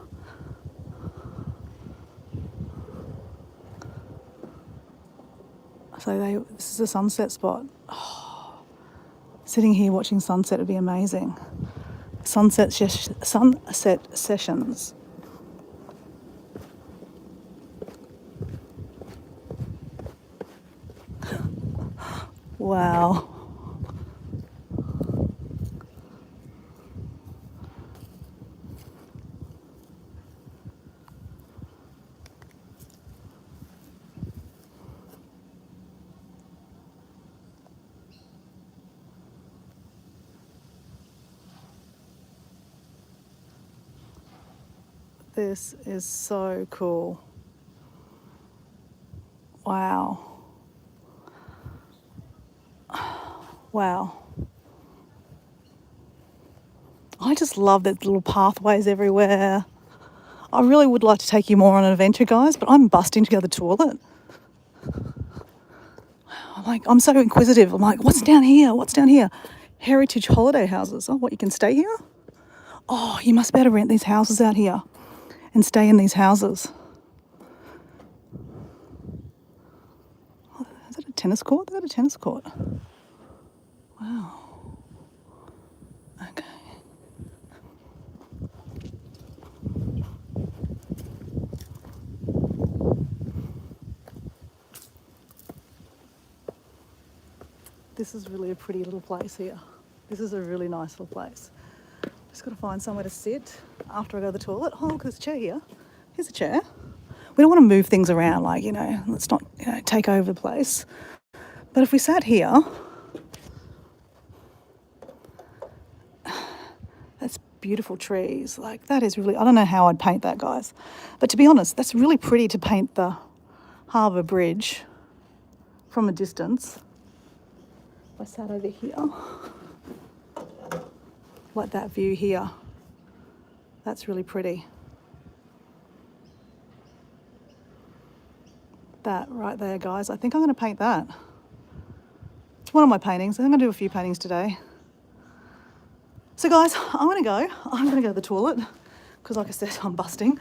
So this is a sunset spot. Oh, sitting here watching sunset would be amazing. Sunset sessions. Wow. This is so cool. Wow. Wow. I just love the little pathways everywhere. I really would like to take you more on an adventure, guys, but I'm busting to go to the toilet. I'm so inquisitive. I'm like, what's down here? What's down here? Heritage holiday houses. Oh, what, you can stay here? Oh, you must be able to rent these houses out here and stay in these houses. Oh, is that a tennis court? They've got a tennis court. Wow. Okay. This is really a pretty little place here. This is a really nice little place. Just got to find somewhere to sit after I go to the toilet. Oh, look, there's a chair here. Here's a chair. We don't want to move things around, like, you know, let's not, you know, take over the place. But if we sat here, that's beautiful trees. Like, that is really, I don't know how I'd paint that, guys. But to be honest, that's really pretty to paint the harbour bridge from a distance. If I sat over here, like that view here, that's really pretty. That right there, guys. I think I'm going to paint that. It's one of my paintings. I'm going to do a few paintings today. So guys, I'm going to go. I'm going to go to the toilet because, like I said, I'm busting.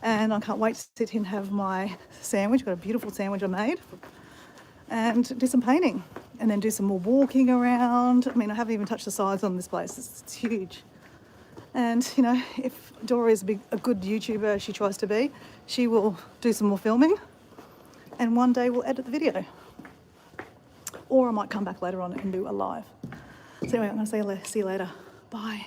And I can't wait to sit and have my sandwich. Got a beautiful sandwich I made. And do some painting. And then do some more walking around. I mean, I haven't even touched the sides on this place. It's huge. And, you know, if Dora is a good YouTuber as she tries to be, she will do some more filming. And one day we'll edit the video. Or I might come back later on and do a live. So anyway, I'm going to see you later. Bye.